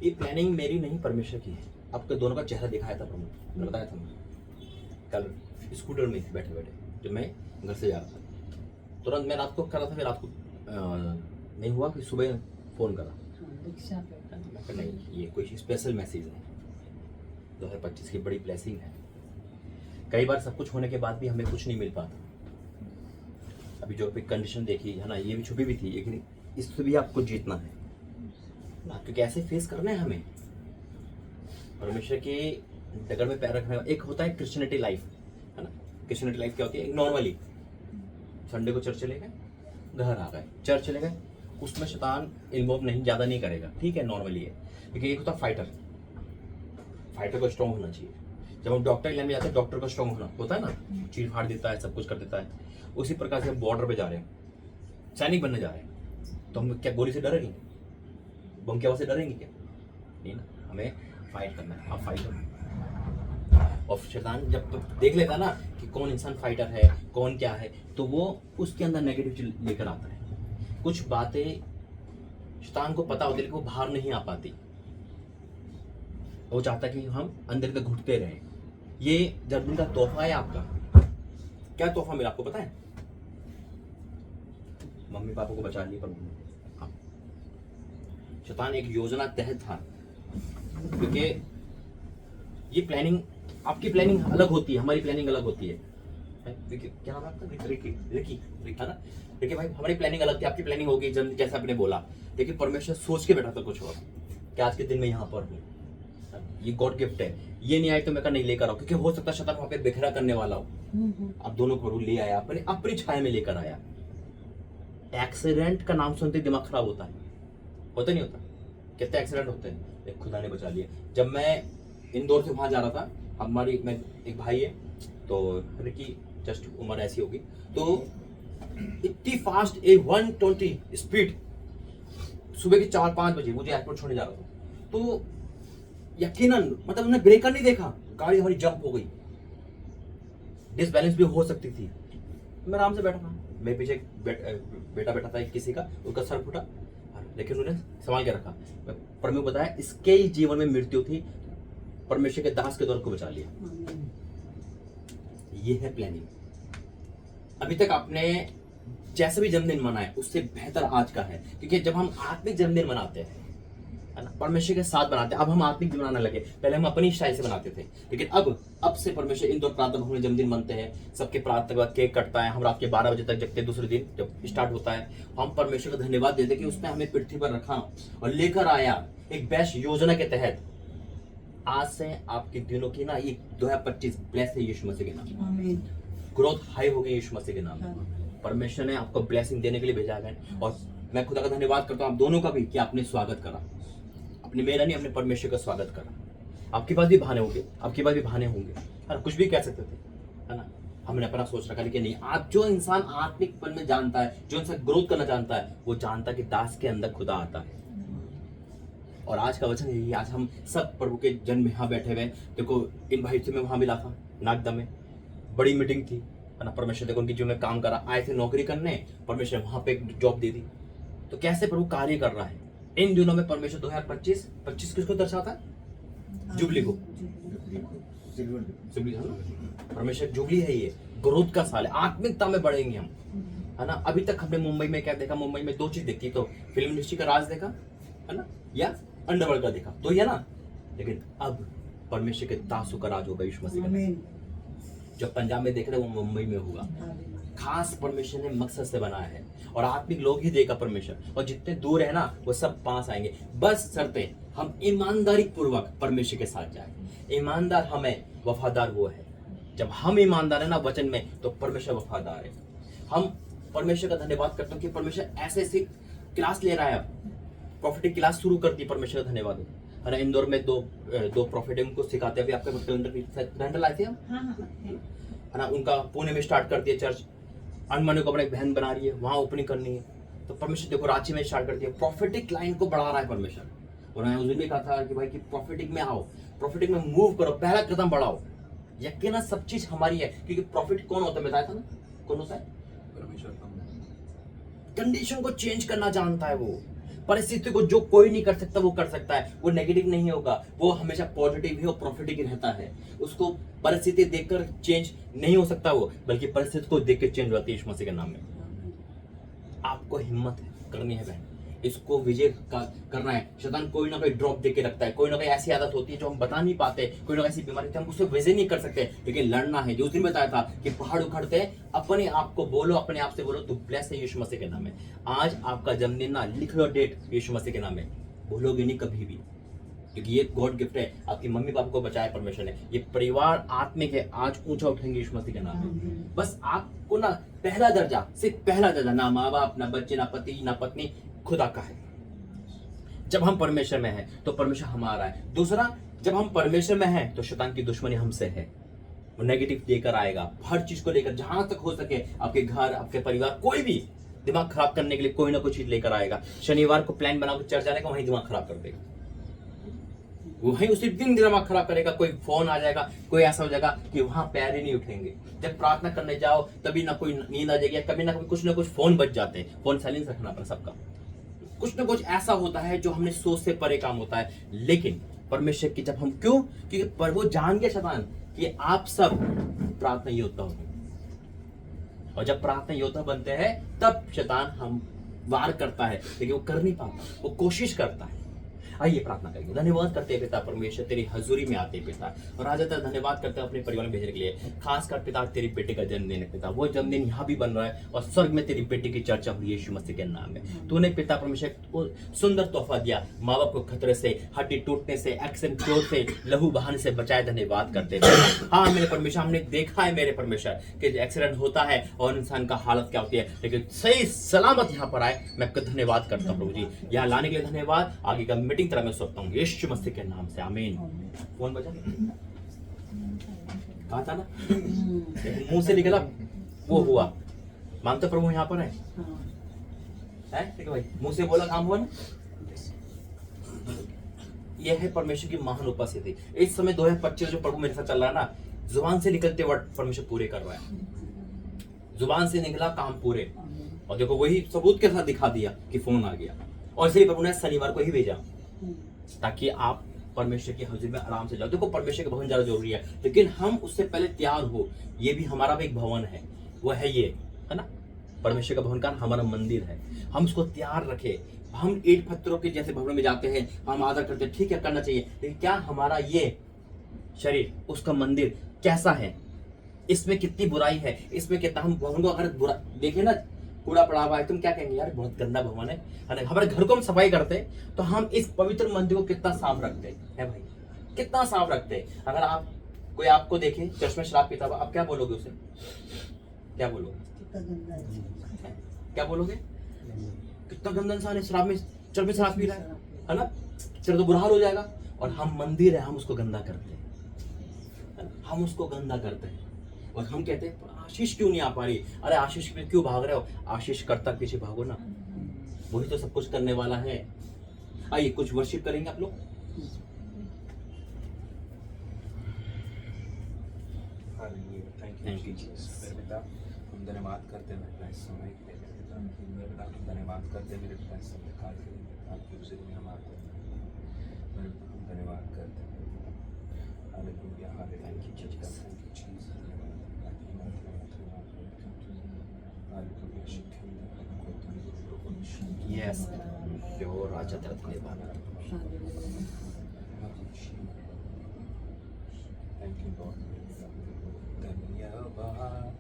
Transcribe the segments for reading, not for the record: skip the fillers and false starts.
ये प्लानिंग मेरी नहीं परमेश्वर की है। आपके दोनों का चेहरा दिखाया था प्रभु, मैंने बताया था कल स्कूटर में बैठे बैठे जब मैं घर से जा रहा था, तुरंत मैं रात को कर रहा था, फिर रात को नहीं हुआ कि सुबह फ़ोन करा। रिक्शा पे मैं कहा नहीं, ये कोई स्पेशल मैसेज है, 2025 की बड़ी ब्लेसिंग है। कई बार सब कुछ होने के बाद भी हमें कुछ नहीं मिल पाता। अभी जो भी कंडीशन देखी है ना, ये भी छुपी भी थी, लेकिन इससे भी आपको जीतना है ना, क्योंकि ऐसे फेस करना है हमें। परमेश्वर के डगर में पैर रखना। एक होता है क्रिश्चियनिटी लाइफ, है ना। क्रिश्चियनिटी लाइफ क्या होती है? नॉर्मली संडे को चर्च चले गए, घर आ गए, चर्च चले गए, उसमें शैतान इन्वॉल्व नहीं, ज़्यादा नहीं करेगा, ठीक है, नॉर्मली है। लेकिन एक होता है फाइटर, फाइटर को स्ट्रॉन्ग होना चाहिए। जब हम डॉक्टर की लाइन में जाते हैं, डॉक्टर को स्ट्रॉन्ग होना होता है ना, चीर फाड़ देता है, सब कुछ कर देता है। उसी प्रकार से हम बॉर्डर पे जा रहे हैं, सैनिक बनने जा रहे हैं, तो हम क्या गोली से डरेंगे? बम की आवाज़ से डरेंगे क्या? नहीं ना, हमें फाइट करना है। आप फाइटर, और शैतान जब तो देख लेता ना कि कौन इंसान फाइटर है, कौन क्या है, तो वो उसके अंदर नेगेटिव लेकर आता है। कुछ बातें शैतान को पता होती है, लेकिन वो बाहर नहीं आ पाती। वो चाहता कि हम अंदर तक घुटते रहें। ये जन्मदिन का तोहफा है आपका। क्या तोहफा मिला आपको पता है? मम्मी पापा को बचा लिए, पर हाँ, शैतान एक योजना तहत था, क्योंकि ये प्लानिंग, आपकी प्लानिंग अलग होती है, हमारी प्लानिंग अलग होती है। क्या नाम है आपका? रिकी है ना। देखिए भाई, हमारी प्लानिंग अलग थी, आपकी प्लानिंग होगी जन्म जैसा आपने बोला, लेकिन परमेश्वर सोच के बैठा था कुछ और, कि आज के दिन में यहाँ पर हूँ, ये गॉड गिफ्ट है। ये नहीं आए तो मैं नहीं लेकर आओ, क्योंकि हो सकता है शैतान वहां पे बिखरा करने वाला हो। आप दोनों को ले आया, अपनी छाया में लेकर आया। एक्सीडेंट का नाम सुनते दिमाग खराब होता नहीं होता? कितने एक्सीडेंट होते हैं, एक खुदा ने बचा लिया। जब मैं इंदौर से वहां जा रहा था, हमारी मैं एक भाई है, तो रिकी जस्ट उम्र ऐसी होगी, तो इतनी फास्ट 120 स्पीड, सुबह के 4-5 बजे मुझे एयरपोर्ट छोड़ने जा रहा था, तो यकीनन मतलब उन्होंने ब्रेकर नहीं देखा, गाड़ी हमारी जंप हो गई, डिसबैलेंस भी हो सकती थी। मैं आराम से बैठा था, मेरे पीछे बेटा बैठा था किसी का, उसका सर फूटा, लेकिन उन्होंने संभाल के रखा। परमेश्वर बताया इसके ही जीवन में मृत्यु थी, परमेश्वर के दास के द्वारा को बचा लिया। ये है प्लानिंग। अभी तक आपने जैसे भी जन्मदिन मनाए उससे बेहतर आज का है, क्योंकि जब हम आत्मिक जन्मदिन मनाते हैं, है ना, परमेश्वर के साथ बनाते हैं। अब हम आत्मिक मनाने लगे, पहले हम अपनी स्टाइल से बनाते थे, लेकिन अब से परमेश्वर इंदौर प्रार्थना भवन में जन्मदिन मनते हैं, सबके प्रार्थना के बाद केक कटता है, हम रात के 12 बजे तक जगते हैं। दूसरे दिन जब स्टार्ट होता है, हम परमेश्वर का धन्यवाद देते हैं कि उसने हमें पृथ्वी पर रखा और लेकर आया एक बेस्ट योजना के तहत। आज से आपके दिनों की ना ये 2025 ब्लेस है यीशु मसीह के नाम, ग्रोथ हाई हो गई यीशु मसीह के नाम। परमेश्वर ने आपको ब्लेसिंग देने के लिए भेजा है, और मैं खुदा का धन्यवाद करता हूँ आप दोनों का भी कि आपने स्वागत करा, अपने मेरा नहीं, अपने परमेश्वर का स्वागत करा। आपके पास भी बहाने होंगे, आपके पास भी बहाने होंगे, और कुछ भी कह सकते थे, है ना। हमने अपना सोच रखा, लेकिन नहीं। आप जो इंसान आत्मिकपन में जानता है, जो इंसान ग्रोथ करना जानता है, वो जानता है कि दास के अंदर खुदा आता है। और आज का वचन यही, आज हम सब प्रभु के जन्म में यहाँ बैठे हुए। देखो इन भाई से मैं वहां मिला था नागदा में, बड़ी मीटिंग थी, है ना। परमेश्वर देखो उनकी जो मैं काम करा, आए थे नौकरी करने, परमेश्वर वहां पे एक जॉब दे दी। तो कैसे प्रभु कार्य कर रहा है इन दिनों में। परमेश्वर 2025 किसको दर्शाता है? जुबली को, जुबली, परमेश्वर जुबली है, ये ग्रोथ का साल है, आत्मिकता में बढ़ेंगे हम, है ना। अभी तक हमने मुंबई में क्या देखा? मुंबई में 2 चीज देखी, तो फिल्म इंडस्ट्री का राज देखा, है ना, या अंडरवर्ल्ड का देखा, तो ये ना। लेकिन अब परमेश्वर के दासों का राज होगा यीशु मसीह का। जो पंजाब में देख रहे हैं वो मुंबई में होगा। खास परमेश्वर ने मकसद से बनाया है, और आत्मिक लोग ही देगा परमेश्वर, और जितने दूर है ना वो सब पास आएंगे। बस शर्तें हम ईमानदारी पूर्वक परमेश्वर के साथ जाए। ईमानदार हमें, वफादार वो है। जब हम ईमानदार है ना वचन में, तो परमेश्वर वफादार है। हम परमेश्वर का धन्यवाद करते हैं कि परमेश्वर ऐसे ऐसी क्लास ले रहा है। अब प्रॉफिटिक क्लास शुरू कर दी, परमेश्वर का धन्यवाद है ना। इंदौर में दो प्रॉफिटिक को सिखाते हैं। अभी आपका कैलेंडर लाए थे हम, है ना। उनका पुणे में स्टार्ट कर दिया चर्च, अनमने को अपनी बहन बना रही है, वहां ओपनिंग करनी है। तो परमेश्वर देखो रांची में स्टार्ट कर दिया, प्रॉफिटिक लाइन को बढ़ा रहा है परमेश्वर। उन्होंने उस दिन भी कहा था कि भाई कि प्रॉफिटिक में आओ, प्रॉफिटिक में मूव करो, पहला कदम बढ़ाओ। यकीनन सब चीज हमारी है, क्योंकि प्रॉफिट कौन होता है बताया था ना, कौन होता है? परमेश्वर। कंडीशन को चेंज करना जानता है वो। परिस्थिति को जो कोई नहीं कर सकता वो कर सकता है। वो नेगेटिव नहीं होगा, वो हमेशा पॉजिटिव ही और प्रॉफिटिव ही रहता है। उसको परिस्थिति देखकर चेंज नहीं हो सकता वो, बल्कि परिस्थिति को देख के चेंज होती है यीशु मसीह के नाम में। आपको हिम्मत करनी है बहन, इसको विजय करना है। शैतान कोई ना कोई ड्रॉप देके रखता है, कोई ना कोई ऐसी आदत होती है जो हम बता नहीं पाते, कोई ना कोई ऐसी बीमारी होती है हम उससे विजय नहीं कर सकते, लेकिन लड़ना है। जो उस दिन बताया था कि पहाड़ उखड़ते हैं, अपने आप को बोलो, अपने आप से बोलो तू ब्लेस है यीशु मसीह के नाम में। आज आपका जन्मदिन ना, लिख लो डेट यीशु मसीह के नाम में, भूलोगे नहीं कभी भी, क्योंकि ये गॉड गिफ्ट है। आपकी मम्मी पापा को बचाया परमेश्वर ने, ये परिवार आत्मिक है, आज ऊंचा उठेंगे यीशु मसीह के नाम में। बस आपको ना पहला दर्जा, सिर्फ पहला दर्जा, ना माँ बाप, ना बच्चे, ना पति, ना पत्नी, खुदा का है। जब हम परमेश्वर में हैं तो परमेश्वर हमारा है। दूसरा, जब हम परमेश्वर में हैं तो शैतान की दुश्मनी हमसे है, वो नेगेटिव लेकर आएगा हर चीज को लेकर। जहां तक हो सके आपके घर, आपके परिवार, कोई भी दिमाग खराब करने के लिए कोई ना कोई चीज लेकर आएगा। शनिवार को प्लान बनाकर चर्च जाने का, वहीं दिमाग खराब कर देगा, वहीं उसी दिन दिमाग खराब करेगा। कोई फोन आ जाएगा, कोई ऐसा हो जाएगा कि वहां पैर ही नहीं उठेंगे। जब प्रार्थना करने जाओ तभी ना कोई नींद आ जाएगी, कभी ना कभी कुछ ना कुछ फोन बज जाते हैं। फोन साइलेंस रखना पड़ा सबका। कुछ ना कुछ ऐसा होता है जो हमने सोच से परे काम होता है। लेकिन परमेश्वर की जब हम, क्यों? क्योंकि पर वो जान गया शैतान कि आप सब प्रार्थना योद्धा हो, और जब प्रार्थना योद्धा बनते हैं तब शैतान हम वार करता है, लेकिन वो कर नहीं पाता, वो कोशिश करता है। आइए प्रार्थना करेंगे। धन्यवाद करते हैं पिता परमेश्वर, तेरी हजूरी में आते हैं पिता, और आज तक धन्यवाद करते हैं अपने परिवार में भेजने के लिए। खासकर पिता तेरी बेटे का जन्मदिन है पिता, वो जन्मदिन यहाँ भी बन रहा है और स्वर्ग में तेरी बेटी की चर्चा हुई यीशु मसीह के नाम में। तूने पिता परमेश्वर सुंदर तोहफा दिया, माँ बाप को खतरे से, हड्डी टूटने से, एक्सीडेंट चोट से, लहू बहाने से बचाए। धन्यवाद करते हैं। हाँ मेरे परमेश्वर, हमने देखा है मेरे परमेश्वर कि एक्सीडेंट होता है और इंसान का हालत क्या होती है, लेकिन सही सलामत यहाँ पर आए। मैं आपका धन्यवाद करता हूँ प्रभु जी, यहाँ लाने के लिए धन्यवाद। आगे का मीटिंग तरह मैं सोचता हूँ यीशु मसीह के नाम से, आमीन। फोन बजा, कहा था ना, मुंह से निकला वो हुआ। मानते प्रभु यहाँ पर है, ठीक है भाई, मुंह से बोला काम हुआ ना। यह है परमेश्वर की महान उपस्थिति। इस समय 2025 जो प्रभु मेरे साथ चल रहा है ना, जुबान से निकलते वर्ड परमेश्वर पूरे कर रहा है। जुबान से निकला काम पूरे, और देखो वही सबूत के साथ दिखा दिया कि फोन आ गया। और इसलिए प्रभु ने शनिवार को ही भेजा ताकि आप परमेश्वर की हजूरी में आराम से जाओ। देखो परमेश्वर का भवन ज्यादा जरूरी है, लेकिन हम उससे पहले तैयार हो। ये भी हमारा भी एक भवन है, वो है ये, है ना, परमेश्वर का भवन का हमारा मंदिर है। हम उसको तैयार रखे। हम ईंट पत्थरों के जैसे भवन में जाते हैं, हम आदर करते हैं, ठीक है करना चाहिए, लेकिन क्या हमारा ये शरीर उसका मंदिर कैसा है? इसमें कितनी बुराई है, इसमें कितना, हम भवन को अगर बुरा देखें ना, कूड़ा पड़ा हुआ है, तुम क्या कहेंगे यार बहुत गंदा भवन है। हमारे घर को हम सफाई करते तो हम इस पवित्र मंदिर को कितना साफ रखते हैं भाई, कितना साफ रखते हैं। अगर आप कोई आपको देखे चर्च में शराब पीता हुआ, आप क्या बोलोगे उसे? क्या बोलोगे? क्या बोलोगे? कितना गंदा इंसान है, शराब में, चर्च में शराब पी रहा है ना, चलो तो बुरा हाल हो जाएगा। और हम मंदिर है, हम उसको गंदा करते हैं, हम उसको गंदा करते हैं। और हम कहते हैं आशीष क्यों नहीं आ पा रही? अरे आशीष में क्यों भाग रहे हो? आशीष करता पीछे भागो ना, वही तो सब कुछ करने वाला है। आइए कुछ वर्शिप करेंगे आप लोग। Thank you Jesus. मेरे पिता हम धन्यवाद करते हैं मेरे इस समय के लिए। मेरे पिता मेरे पिता हम धन्यवाद करते हैं मेरे पिता इस समय काल के लिए, आपकी उसी में हम आते हैं मेरे पिता, हम धन्यवाद करते हैं। Hallelujah hallelujah, thank you Jesus, thank you Jesus. Yes जो राजा तेरा धन्यवाद। Thank you Lord. धन्यवाद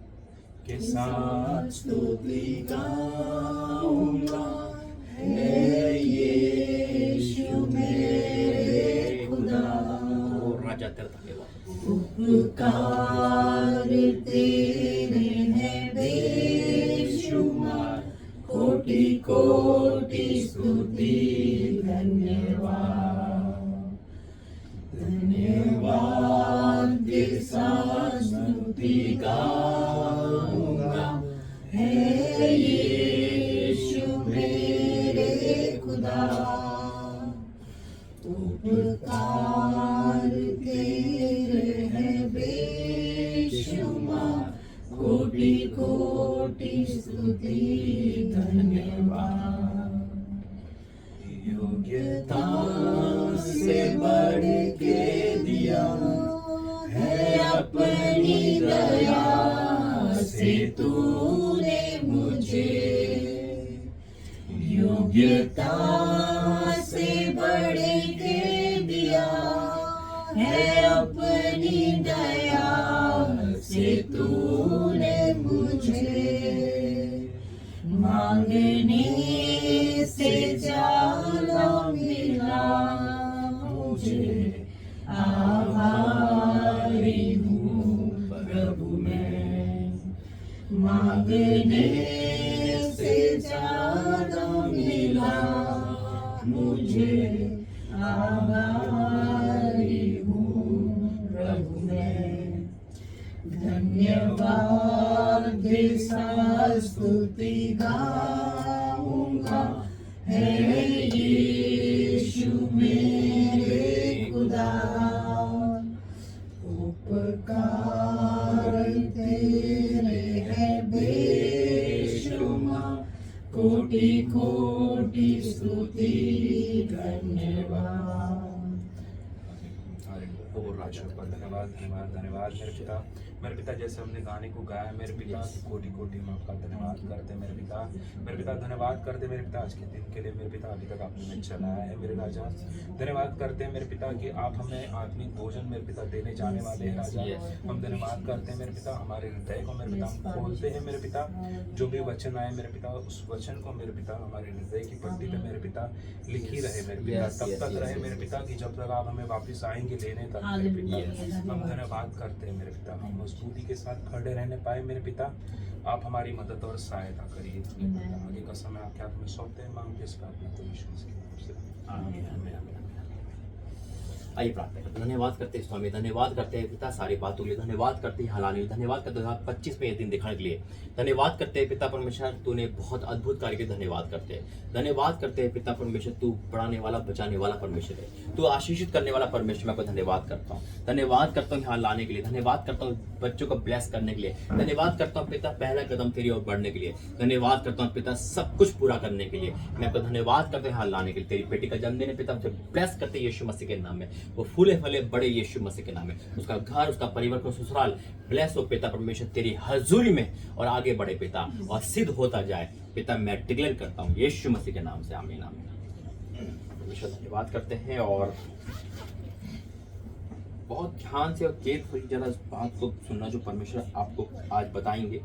के साथ स्तुति गाऊंगा, हे यीशु मेरे खुदा। ओ राजा तेरा धन्यवाद। उपकार तेरे हैं बेशुमार, कोटि कोटि स्तुति धन्यवाद। धन्यवाद के साथ स्तुति गाऊंगा, हे यीशु मेरे खुदा। उपकार तेरे हैं बेशुमार, कोटि कोटि स्तुति धन्यवाद। योग्यता से बढ़ के दिया है अपनी दया से तूने मुझे, योग्यता से बढ़ के दिया है अपनी दया से तूने मुझे, मांगने से ज्यादा मिला मुझे, आभारी हूँ प्रभु मैं, मांगने से ज्यादा मिला मुझे, आभारी हूँ प्रभु मैं, धन्यवाद के स्तुति गाऊंगा, है यीशु मेरे खुदा, उपकार तेरे है बेशुमार, कोटि कोटि स्तुति धन्यवाद। और राजा पर धन्यवाद धन्यवाद धन्यवाद मेरे पिता जैसे हमने गाने को गाया मेरे पिता कोटि कोटि हम आपका धन्यवाद करते मेरे पिता धन्यवाद करते मेरे पिता आज के दिन के लिए मेरे पिता अभी तक आपने हमें चलाया है मेरे राजा, धन्यवाद करते हैं मेरे पिता कि आप हमें आत्मिक भोजन मेरे पिता देने जाने वाले हैं राजा, हम धन्यवाद करते हैं मेरे पिता हमारे हृदय को मेरे पिता हम खोलते हैं मेरे पिता, जो भी वचन आए मेरे पिता उस वचन को मेरे पिता हमारे हृदय की पट्टी पे मेरे पिता लिखी रहे मेरे पिता, तब तक रहे मेरे पिता कि जब तक आप हमें वापस आएंगे लेने तक मेरे पिता, हम धन्यवाद करते हैं मेरे पिता, हम मजबूती के साथ खड़े रहने पाए मेरे पिता, आप हमारी मदद और सहायता करिए, आगे का समय आपके हाथ में सौंपते हैं, मांगते इस प्रार्थना को यीशु मसीह के नाम से आमीन, आमीन, आमीन। आइए प्रार्थना करते, धन्यवाद करते हैं स्वामी, धन्यवाद करते हैं पिता सारी बातों के लिए, धन्यवाद करते हैं हलाने के लिए, धन्यवाद करते हैं 25 में ये दिन दिखाने के लिए, धन्यवाद करते हैं पिता परमेश्वर तूने बहुत अद्भुत कार्य के धन्यवाद करते हैं, धन्यवाद करते हैं पिता परमेश्वर तू बढ़ाने वाला बचाने वाला परमेश्वर है, तू आशीषित करने वाला परमेश्वर, मैं आपको धन्यवाद करता हूँ, धन्यवाद करता हूँ यहाँ लाने के लिए, धन्यवाद करता हूँ बच्चों को ब्लेस करने के लिए, धन्यवाद करता हूँ पिता पहला कदम तेरी ओर बढ़ने के लिए, धन्यवाद करता हूँ पिता सब कुछ पूरा करने के लिए, मैं आपको धन्यवाद करता हूँ यहाँ लाने के लिए, तेरी बेटी का जन्मदिन है पिता उसे ब्लेस करते यीशु मसीह के नाम में, वो फूले फले बड़े यीशु मसीह के नाम में, उसका घर उसका परिवार को ससुराल ब्लेस हो पिता परमेश्वर तेरी हजूरी में और आगे बढ़े पिता और सिद्ध होता जाए पिता, मैं डिक्लेयर करता हूँ यीशु मसीह के नाम से आमीन आमीन। परमेश्वर धन्यवाद करते हैं और बहुत ध्यान से और केयरफुली जरा इस बात को सुनना जो परमेश्वर आपको आज बताएंगे,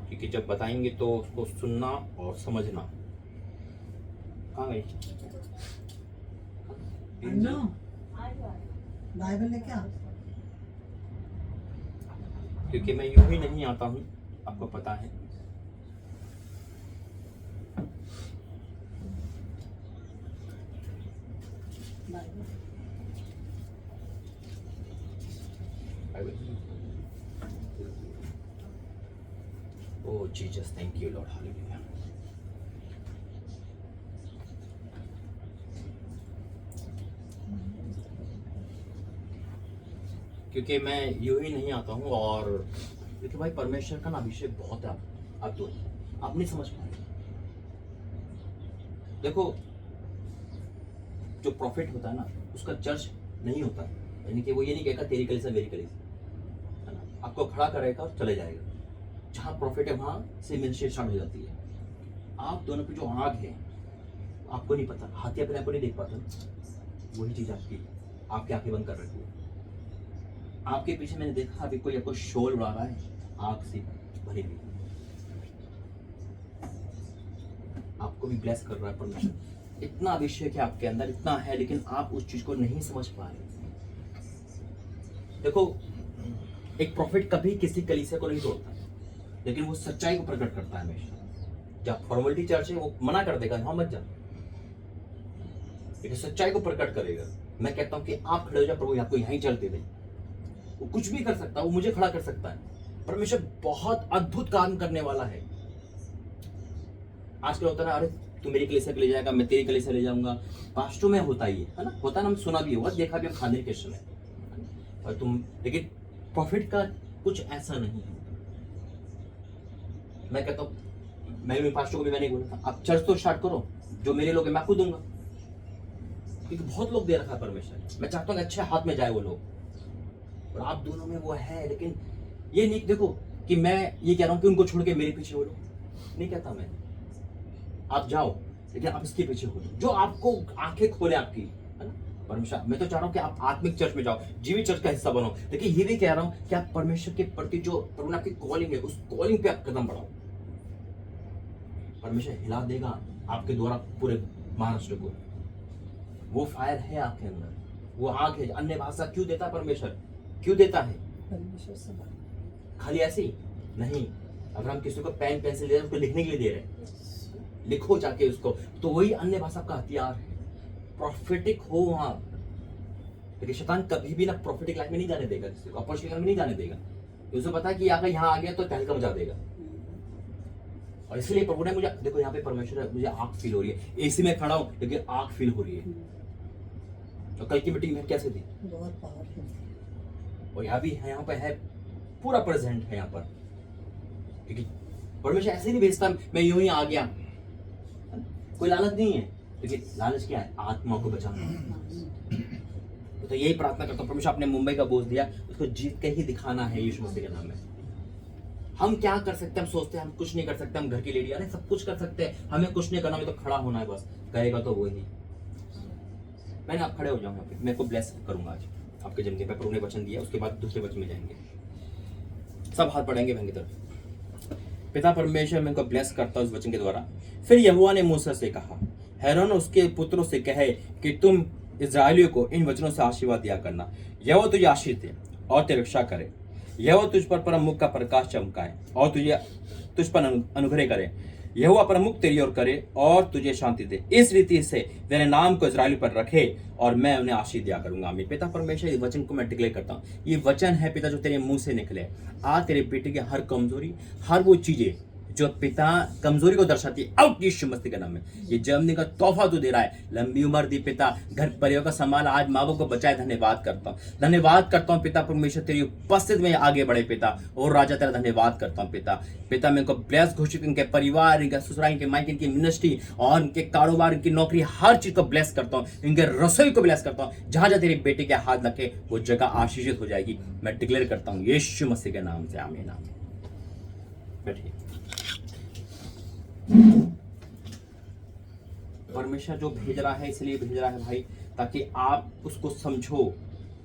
क्योंकि जब बताएंगे तो उसको सुनना और समझना। कहाँ गई बाइबल लेके आ, क्योंकि मैं यूं ही नहीं आता हूं, आपको पता है। Oh Jesus, thank you Lord, hallelujah. क्योंकि मैं यूं ही नहीं आता हूँ और क्योंकि भाई परमेश्वर का ना अभिषेक बहुत है अद्भुत, आप नहीं समझ पाए। देखो जो प्रॉफिट होता है ना उसका चर्च नहीं होता, यानी कि वो ये नहीं कहेगा तेरी कलीसिया मेरी कलीसिया, है ना, आपको खड़ा करेगा और चले जाएगा। जहाँ प्रॉफिट है वहाँ से मिनिस्ट्री स्टार्ट हो जाती है। आप दोनों की जो आँख है आपको नहीं पता, हाथी अपने आपको नहीं देख पाता, वही चीज आपकी आंखें बंद कर रखी है। आपके पीछे मैंने देखा अभी कोई आपको शोल उड़ा रहा है आग से भरी हुई, आपको भी ब्लेस कर रहा है परमेश्वर। इतना अभिषेक है आपके अंदर, इतना है, लेकिन आप उस चीज को नहीं समझ पा रहे। देखो एक प्रॉफिट कभी किसी कलीसिया को नहीं तोड़ता, लेकिन वो सच्चाई को प्रकट करता है हमेशा। जब फॉर्मेलिटी चर्च है वो मना कर देगा वहां मत जा, लेकिन सच्चाई को प्रकट करेगा। मैं कहता हूं कि आप खड़े हो जाओ, प्रभु आपको यहीं चलते थे। वो कुछ भी कर सकता है, वो मुझे खड़ा कर सकता है। परमेश्वर बहुत अद्भुत काम करने वाला है। आजकल होता है ना, अरे तू मेरी कलीसिया ले जाएगा, मैं तेरी कलीसिया ले जाऊंगा। पास्टों में होता ही है ना, होता है ना, हम सुना भी होगा, देखा भी हम खाने के समय और तुम, लेकिन प्रॉफिट का कुछ ऐसा नहीं है। मैं कहता हूँ, मैं पास्टों को भी मैंने बोला था, आप चर्च तो स्टार्ट करो, जो मेरे लोग हैं मैं आपको दूंगा। क्योंकि बहुत लोग दे रखा है परमेश्वर, मैं चाहता हूँ कि अच्छे हाथ में जाए वो लोग, और आप दोनों में वो है। लेकिन ये नहीं देखो कि मैं ये कह रहा हूँ कि उनको छोड़ के मेरे पीछे हो लो, नहीं कहता मैं, आप जाओ लेकिन आप इसके पीछे हो लो जो आपको आंखें खोले आपकी, है ना। परमेश्वर, मैं तो चाह रहा हूँ कि आप आत्मिक चर्च में जाओ, जीवित चर्च का हिस्सा बनो, लेकिन ये भी कह रहा हूँ कि आप परमेश्वर के प्रति जो प्रभु ने आपकी कॉलिंग है, उस कॉलिंग पे आप कदम बढ़ाओ। परमेश्वर हिला देगा आपके द्वारा पूरे महाराष्ट्र को। वो फायर है आपके अंदर, वो आग है। अन्य भाषा क्यों देता है परमेश्वर, क्यों देता है? परमेश्वर से बात। खाली ऐसे ही नहीं, अगर हम किसी को पेन पेंसिल दे रहे हैं उसको लिखने के लिए दे रहे हैं, लिखो जाके उसको, तो वही अन्य भाषा का हथियार है। प्रॉफिटिक हो वहां, लेकिन शैतान कभी भी ना प्रॉफिटिक लाइफ में नहीं जाने देगा, किसी को अपॉस्टलिक लाइफ में नहीं जाने देगा। उसे पता है कि अगर यहाँ आ गया तो तहलका मचा देगा। और इसलिए प्रभु ने मुझे, देखो यहाँ पे परमेश्वर है, मुझे आग फील हो रही है, एसी में खड़ा हूं लेकिन आग फील हो रही है। तो कल की मीटिंग में कैसे थी? बहुत पावरफुल। और यहाँ भी है, यहाँ पे है, पूरा प्रेजेंट है यहाँ पर, क्योंकि परमेश्वर ऐसे नहीं भेजता मैं यूं ही आ गया, कोई लालच नहीं है। लेकिन लालच क्या है? आत्मा को बचाना। तो यही प्रार्थना करता हूँ, परमेश्वर आपने मुंबई का बोझ दिया, उसको जीत के ही दिखाना है यीशु मसीह के नाम में। हम क्या कर सकते हैं? हम सोचते हैं हम कुछ नहीं कर सकते, हम घर की लेडी, अरे सब कुछ कर सकते हैं, हमें कुछ नहीं करना, हमें तो खड़ा होना है बस, कहेगा तो वही। मैंने आप खड़े हो जाओ यहाँ पे, मैं को ब्लेस करूंगा आज आपके जन्मदिन पर, प्रभु ने वचन दिया, उसके बाद दूसरे वचन में जाएंगे, सब हाथ बढ़ाएंगे बहन की तरफ। पिता परमेश्वर, मैं उनको ब्लेस करता हूँ इस वचन के द्वारा। फिर यहोवा ने मूसा से कहा, हैरोन उसके पुत्रों से कहे कि तुम इस्राएलियों को इन वचनों से आशीर्वाद दिया करना, यहोवा तुझे आशीष दे और तेरी रक्षा करे, यहोवा तुझ पर परम मुख का प्रकाश चमकाए और तुझ पर अनुग्रह करे, यहोवा प्रमुख तेरी ओर करे और तुझे शांति दे, इस रीति से तेरे नाम को इस्राएल पर रखे और मैं उन्हें आशीष दिया करूंगा। आमीन। पिता परमेश्वर, ये वचन को मैं डिक्लेयर करता हूँ, ये वचन है पिता जो तेरे मुंह से निकले। आज तेरे बेटे की हर कमजोरी, हर वो चीजें जो पिता कमजोरी को दर्शाती है, आउट यीशु मसीह के नाम में। ये जन्मदिन का तोहफा तू दे रहा है, लंबी उम्र दी पिता, घर परिवार का संभाल, आज माँ बाप को बचाए। धन्यवाद करता हूँ, धन्यवाद करता हूँ पिता परमेश्वर, तेरी उपस्थिति में आगे बढ़े पिता। और राजा तेरा धन्यवाद करता हूँ पिता। पिता मैं इनको ब्लेस घोषित, इनके परिवार, इनका ससुराल, इनके मायके, इनकी मिनिस्ट्री और इनके कारोबार, इनकी नौकरी, हर चीज को ब्लेस करता हूँ। इनके रसोई को ब्लेस करता हूँ। जहां जहां तेरे बेटे के हाथ लगे वो जगह आशीषित हो जाएगी। मैं डिक्लेयर करता हूँ यीशु मसीह के नाम से, आमीन। बैठिए। परमेश्वर जो भेज रहा है इसलिए भेज रहा है भाई, ताकि आप उसको समझो,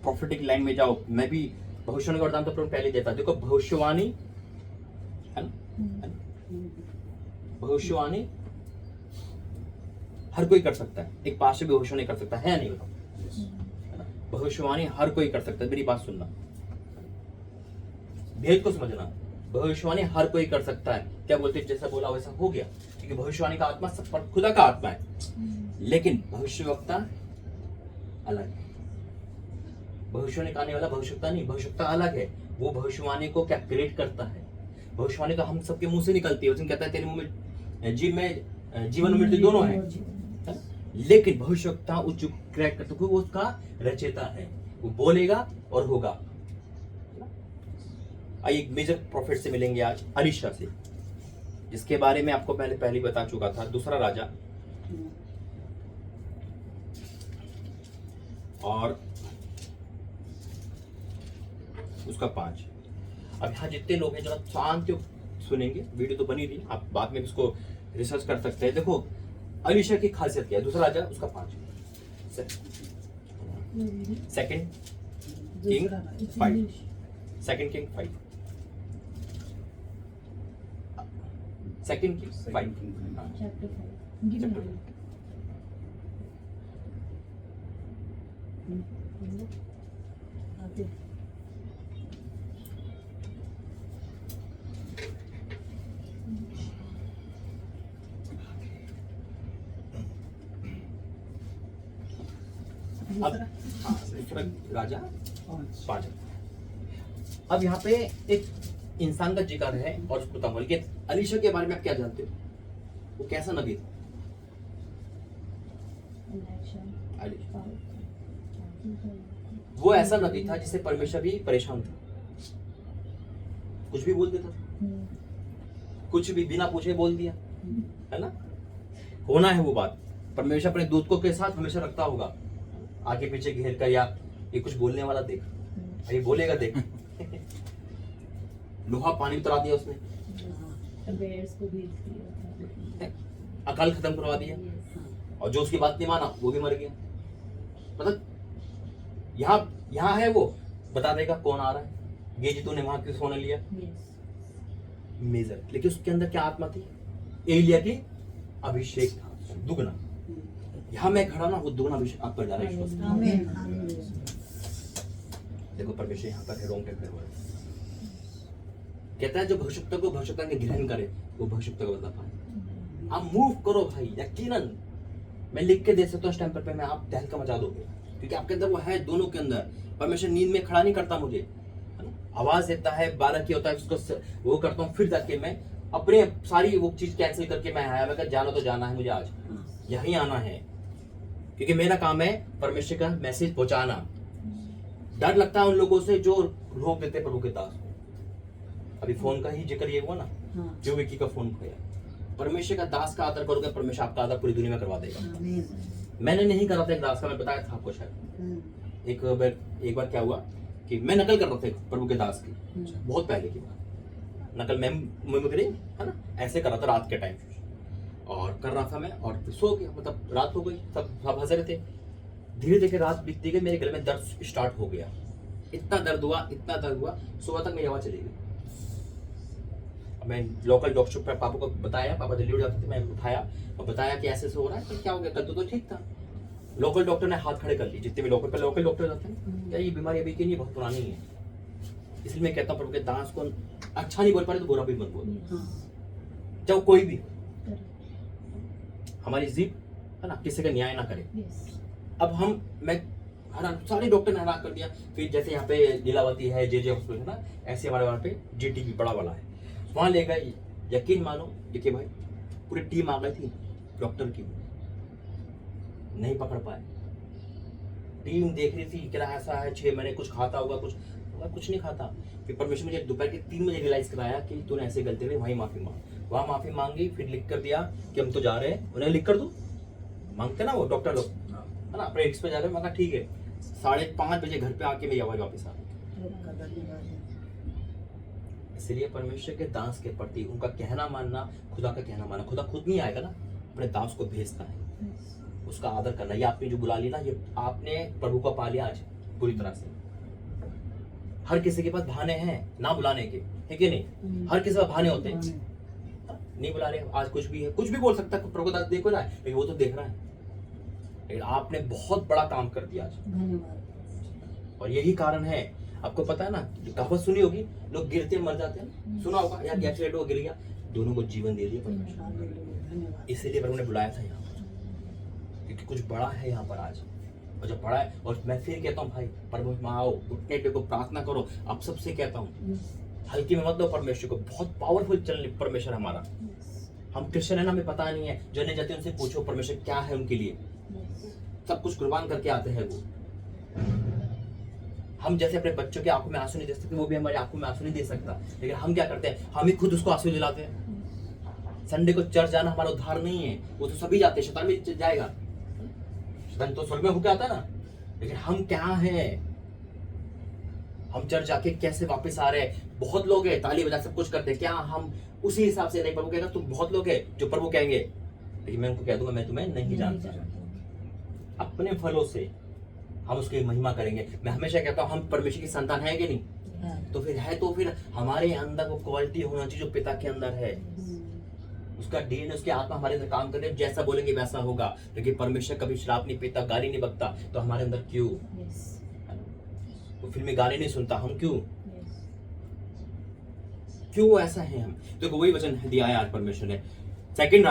प्रॉफिटिक लाइन में जाओ। मैं भी भविष्यवाणी का वरदान तो पहले देता, देखो भविष्यवाणी है ना, भविष्यवाणी हर कोई कर सकता है, एक पास्टर भी भविष्यवाणी कर सकता है नहीं? बताओ, भविष्यवाणी हर कोई कर सकता है। मेरी बात सुनना, भेद को समझना, भविष्यवाणी हर कोई कर सकता है। क्या बोलते, जैसा बोला वैसा हो गया, क्योंकि भविष्यवाणी का आत्मा सब पर खुदा का आत्मा है। लेकिन भविष्यवक्ता अलग है, भविष्यवाणी करने वाला भविष्यवक्ता नहीं, भविष्यवक्ता अलग है। वो भविष्यवाणी को क्या क्रिएट करता है, भविष्यवाणी का हम सबके मुंह से निकलती है। उसने कहता है तेरे मुंह में जीवन और मृत्यु दोनों है। लेकिन भविष्यवक्ता उस क्रिएट करता है, वो उसका रचयिता है, वो बोलेगा और होगा। आइए एक मेजर प्रॉफिट से मिलेंगे आज, अलीशा से, जिसके बारे में आपको पहले बता चुका था। दूसरा राजा और उसका 5। अब यहाँ जितने लोग हैं जरा शांत सुनेंगे, वीडियो तो बनी रही, आप बाद में इसको रिसर्च कर सकते हैं। देखो अलीशा की खासियत क्या है, दूसरा राजा उसका 5, second king 5, second king 5, second king 5, chapter 5। अब दूसरा राजा 5। अब यहाँ पे एक इंसान का जिक्र है और उसको बताऊंगा, लेकिन अलीशा के बारे में आप क्या जानते हो? वो कैसा नबी था? वो ऐसा नबी था जिसे परमेश्वर भी परेशान था, कुछ भी बोल देता था, कुछ भी बिना पूछे बोल दिया, है ना। होना है वो बात, परमेश्वर अपने दूत को के साथ हमेशा रखता होगा, आगे पीछे घेर कर, या ये कुछ बोलने वाला देख, ये बोलेगा देख। लोहा पानी उतरा दिया उसने, बेयर्स को भेज दिया। अकाल खत्म करवा दिया, और जो उसकी बात नहीं माना वो भी मर गया। मतलब यहाँ है वो, बता देगा कौन आ रहा है, ये जी तूने वहां क्यों सोने लिया, मेजर। लेकिन उसके अंदर क्या आत्मा थी, एलिया की अभिषेक था दुगना। यहाँ मैं खड़ा ना, वो दुगना अभिषेक आप पर जा रहा है ईश्वर से। आमीन। देखो परमेश्वर यहाँ पर है, रोंगटे खड़े हुए। कहता है जो भविष्यता को भविष्यता के ग्रहण करे वो भविष्यता को बता पाए। आप मूव करो भाई, यकीनन मैं लिख के दे सकता हूँ स्टैम्पर पे, मैं आप तहलका मचा दोगे, क्योंकि आपके अंदर वो है, दोनों के अंदर। परमेश्वर नींद में खड़ा नहीं करता मुझे, है ना, आवाज देता है, 12 की होता है उसको वो करता हूँ, फिर जाके मैं अपने सारी वो चीज कैंसिल करके मैं आया, मैं कहा जाना तो जाना है मुझे, आज यहीं आना है, क्योंकि मेरा काम है परमेश्वर का मैसेज पहुंचाना। डर लगता है उन लोगों से जो रोक देते प्रभु के दास को। अभी फोन का ही जिक्र ये हुआ ना, जो विकी का फोन खोया। परमेश्वर का दास का आदर करोगे, परमेश्वर आपका आदर पूरी दुनिया में करवा देगा। मैंने नहीं करा था एक दास का, मैं बताया था आपको शायद। एक बार क्या हुआ कि मैं नकल कर रहा था प्रभु के दास की, बहुत पहले की बात। नकल मिमिक्री, है ना, ऐसे कर रहा था रात के टाइम, और कर रहा था मैं, और सो गया, मतलब रात हो गई, सब हंस रहे थे। धीरे धीरे रात बीतती गई, मेरे गले में दर्द स्टार्ट हो गया, इतना दर्द हुआ, सुबह तक मेरी आवाज चली गई। मैं लोकल डॉक्टर पर पापा को बताया, पापा जल्दी उठ जाते थे, मैं उठाया और बताया कि ऐसे हो रहा है, तो क्या हो गया, कल तो ठीक था। लोकल डॉक्टर ने हाथ खड़े कर लिए, जितने भी लोकल डॉक्टर जाते हैं, क्या ये बीमारी अभी की नहीं, बहुत पुरानी है। इसलिए मैं कहता हूँ प्रभु के दास को अच्छा नहीं बोल पा रहे तो बुरा भी मत बोलो, चाहे कोई भी। हमारी जीभ है ना, किसी का न्याय ना करे। अब मैं सारे डॉक्टर ने हरा कर दिया। फिर जैसे यहाँ पे लीलावती है, जे हॉस्पिटल है ना, ऐसे हमारे वहाँ पे जीटीबी बड़ा वाला है, वहाँ ले गए। यकीन मानो देखिए भाई, पूरी टीम आ गई थी डॉक्टर की, नहीं पकड़ पाए। टीम देख रही थी क्या ऐसा है, 6 महीने कुछ खाता होगा, कुछ नहीं खाता। फिर परमेश्वर मुझे दोपहर के 3 बजे रियलाइज कराया कि तूने ऐसे गलती करी, वहीं माफी मांग। वहाँ माफी मांगी, फिर लिख कर दिया कि हम तो जा रहे हैं, उन्हें लिख कर दो, मांगते ना वो डॉक्टर लोग, है ना, अपने पे जा रहे हैं। मैं कहा ठीक है। 5:30 बजे घर पे आके मेरी आवाज वापस आ गई। इसलिए परमेश्वर के दास के प्रति उनका कहना मानना, खुदा का कहना मानना। खुदा खुद नहीं आएगा ना, अपने दास को भेजता है, उसका आदर करना। ये आपने जो बुला लिया ना, ये आपने प्रभु को पा लिया आज पूरी तरह से। हर किसी के पास बहाने हैं ना बुलाने के, है कि नहीं? हर किसी के बहाने होते हैं, नहीं बुला रहे, आज कुछ भी है, कुछ भी बोल सकता है, प्रभु दास देखो ना, लेकिन वो तो देख रहा है। लेकिन आपने बहुत बड़ा काम कर दिया आज, और यही कारण है। आपको पता है ना, जो कहावत सुनी होगी, लोग गिरते मर जाते हैं, सुना होगा, या एक्सीडेंट हो गिर गया, दोनों को जीवन दे दिया परमेश्वर। इसीलिए प्रभु ने बुलाया था यहाँ पर, क्योंकि कुछ बड़ा है यहाँ पर आज, और जब बड़ा है। और मैं फिर कहता हूँ भाई, प्रभु में आओ, उठने टेको, प्रार्थना करो। आप सबसे कहता हूँ, हल्की में मत लो परमेश्वर को, बहुत पावरफुल चल परमेश्वर हमारा। हम क्रिश्चियन है ना, हमें पता नहीं है, जो नहीं जाते उनसे पूछो परमेश्वर क्या है उनके लिए, सब कुछ कुर्बान करके आते हैं वो। हम जैसे अपने बच्चों की आंखों में आंसू नहीं दे सकते, वो भी हमारी आंखों में आंसू नहीं दे सकता, लेकिन हम क्या करते हैं, हम ही खुद उसको आंसू दिलाते हैं। संडे को चर्च जाना हमारा उद्धार नहीं है, वो तो सभी जाते हैं, शैतान भी जाएगा, शैतान तो स्वर्ग में होके आता है ना। लेकिन हम क्या हैं, हम चर्च जाके कैसे वापस आ रहे हैं। बहुत लोग हैं ताली बजा सब कुछ करते हैं, क्या हम उसी हिसाब से नहीं? प्रभु कहेगा तुम, बहुत लोग हैं जो प्रभु कहेंगे, लेकिन मैं उनको कह दूंगा मैं तुम्हें नहीं जानता। अपने फलों से हम उसकी महिमा करेंगे। मैं हमेशा कहता हूँ, हम परमेश्वर की संतान है कि नहीं? तो फिर हमारे अंदर वो क्वालिटी होना चाहिए जो पिता के अंदर है। उसका डीएनए, उसकी आत्मा हमारे अंदर काम करे, जैसा बोलेंगे वैसा होगा। लेकिन परमेश्वर कभी श्राप नहीं पीता, गाली नहीं बकता, तो हमारे अंदर क्यों? वो फिल्मी गाली नहीं सुनता, हम क्यों ऐसा है हम? देखो वही वचन दिया है आज परमेश्वर ने, 2 किंग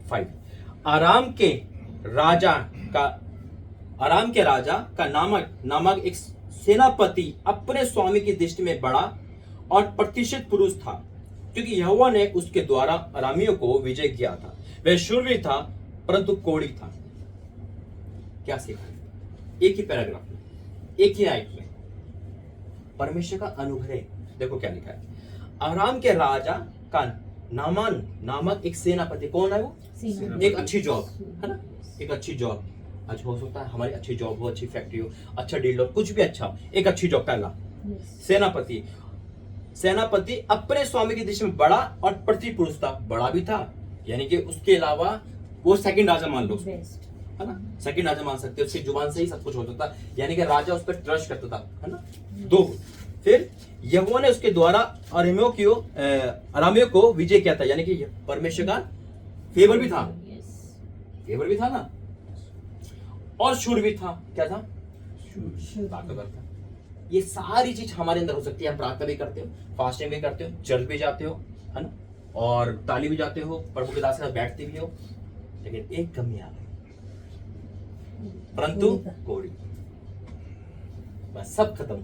5। आराम के राजा का नामक एक सेनापति अपने स्वामी की दृष्टि में बड़ा और प्रतिष्ठित पुरुष था, क्योंकि यहोवा ने उसके द्वारा अरामियों को विजय किया था। वह शूरवीर था परंतु कोढ़ी था। क्या सीखा? एक ही पैराग्राफ में, एक ही आयत में परमेश्वर का अनुग्रह। देखो क्या लिखा है, आराम के राजा का नामान नामक एक सेनापति। कौन है वो? एक अच्छी जॉब है ना, एक अच्छी जॉब। आज हो सकता है हमारी अच्छी जॉब हो, अच्छी फैक्ट्री हो, अच्छा डील हो, कुछ भी अच्छा हो, एक अच्छी जॉब। पहला सेनापति, सेनापति अपने स्वामी की दृष्टि में बड़ा और पृथ्वी पुरुष था, बड़ा भी था, यानी कि उसके अलावा वो सेकंड राजा मान लो उसको, बेस्ट है ना, सेकंड राजा मान सकते हो, उसकी जुबान से ही सब कुछ होता था, यानी कि राजा उस पर ट्रस्ट करता था, है ना। दो, फिर यहोवा ने उसके द्वारा अरामियों को विजय किया था, यानी कि परमेश्वर का फेवर भी था, फेवर भी था ना, और शूर भी था, क्या था, ताकतवर था। ये सारी चीज हमारे अंदर हो सकती है। हम प्रार्थना भी करते हो, फास्टिंग भी करते हो, चर्च भी जाते हो, है ना, और ताली भी जाते हो, प्रभु के दास के साथ बैठते भी हो, लेकिन एक कमी आ गई, परंतु कोड़ी, बस सब खत्म।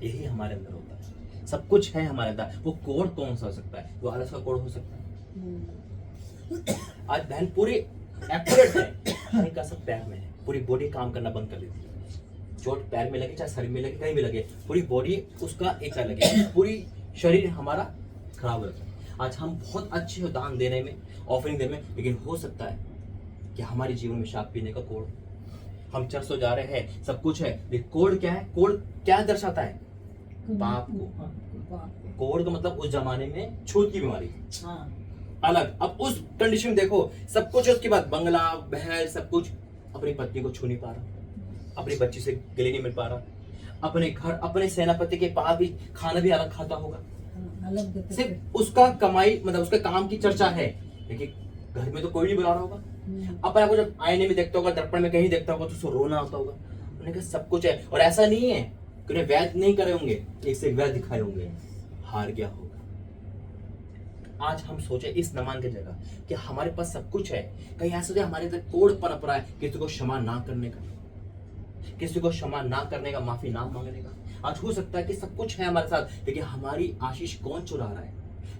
यही हमारे अंदर होता है, सब कुछ है हमारे अंदर। वो कोड कौन सा हो सकता है? वो आलस का कोड हो सकता है। आज बहन पूरी एक्यूरेट है, कहीं का सब पैर में है, पूरी बॉडी काम करना बंद कर देती है। चोट पैर में लगे, चाहे शरीर में लगे, कहीं भी लगे, पूरी बॉडी उसका एक लगे, पूरी शरीर हमारा खराब हो जाता है। आज हम बहुत अच्छे हो दान देने में, ऑफरिंग देने में, लेकिन हो सकता है कि हमारे जीवन में शराब पीने का कोड, हम चर्च हो जा रहे हैं, सब कुछ है, लेकिन कोड क्या है? कोड क्या दर्शाता है? पाप को। कोड का मतलब उस जमाने में छूत की बीमारी, अलग। अब उस कंडीशन में देखो, सब कुछ है, उसके बाद बंगला, बहल, सब कुछ, अपनी पत्नी को छू नहीं पा रहा, अपनी बच्ची से गले नहीं मिल पा रहा, अपने घर, अपने सेनापति के पास भी खाना भी अलग खाता होगा, सिर्फ उसका कमाई, मतलब उसके काम की चर्चा है, लेकिन घर में तो कोई नहीं बुला रहा होगा। अपने आपको जब आईने में देखता होगा, दर्पण में कहीं देखता होगा, तो उसको रोना आता होगा। उन्होंने कहा सब कुछ है, और ऐसा नहीं है कि उन्हें वैध नहीं करे होंगे, एक से एक वैध दिखाए होंगे, हार गया होगा। आज हम सोचे इस नमान की जगह कि हमारे पास सब कुछ है, कहीं ऐसा तो हमारे अंदर कोड पनप रहा है, किसी को क्षमा ना करने का, किसी को क्षमा ना करने का, माफी ना मांगने का। आज हो सकता है कि सब कुछ है हमारे साथ, लेकिन हमारी आशीष कौन चुरा रहा है?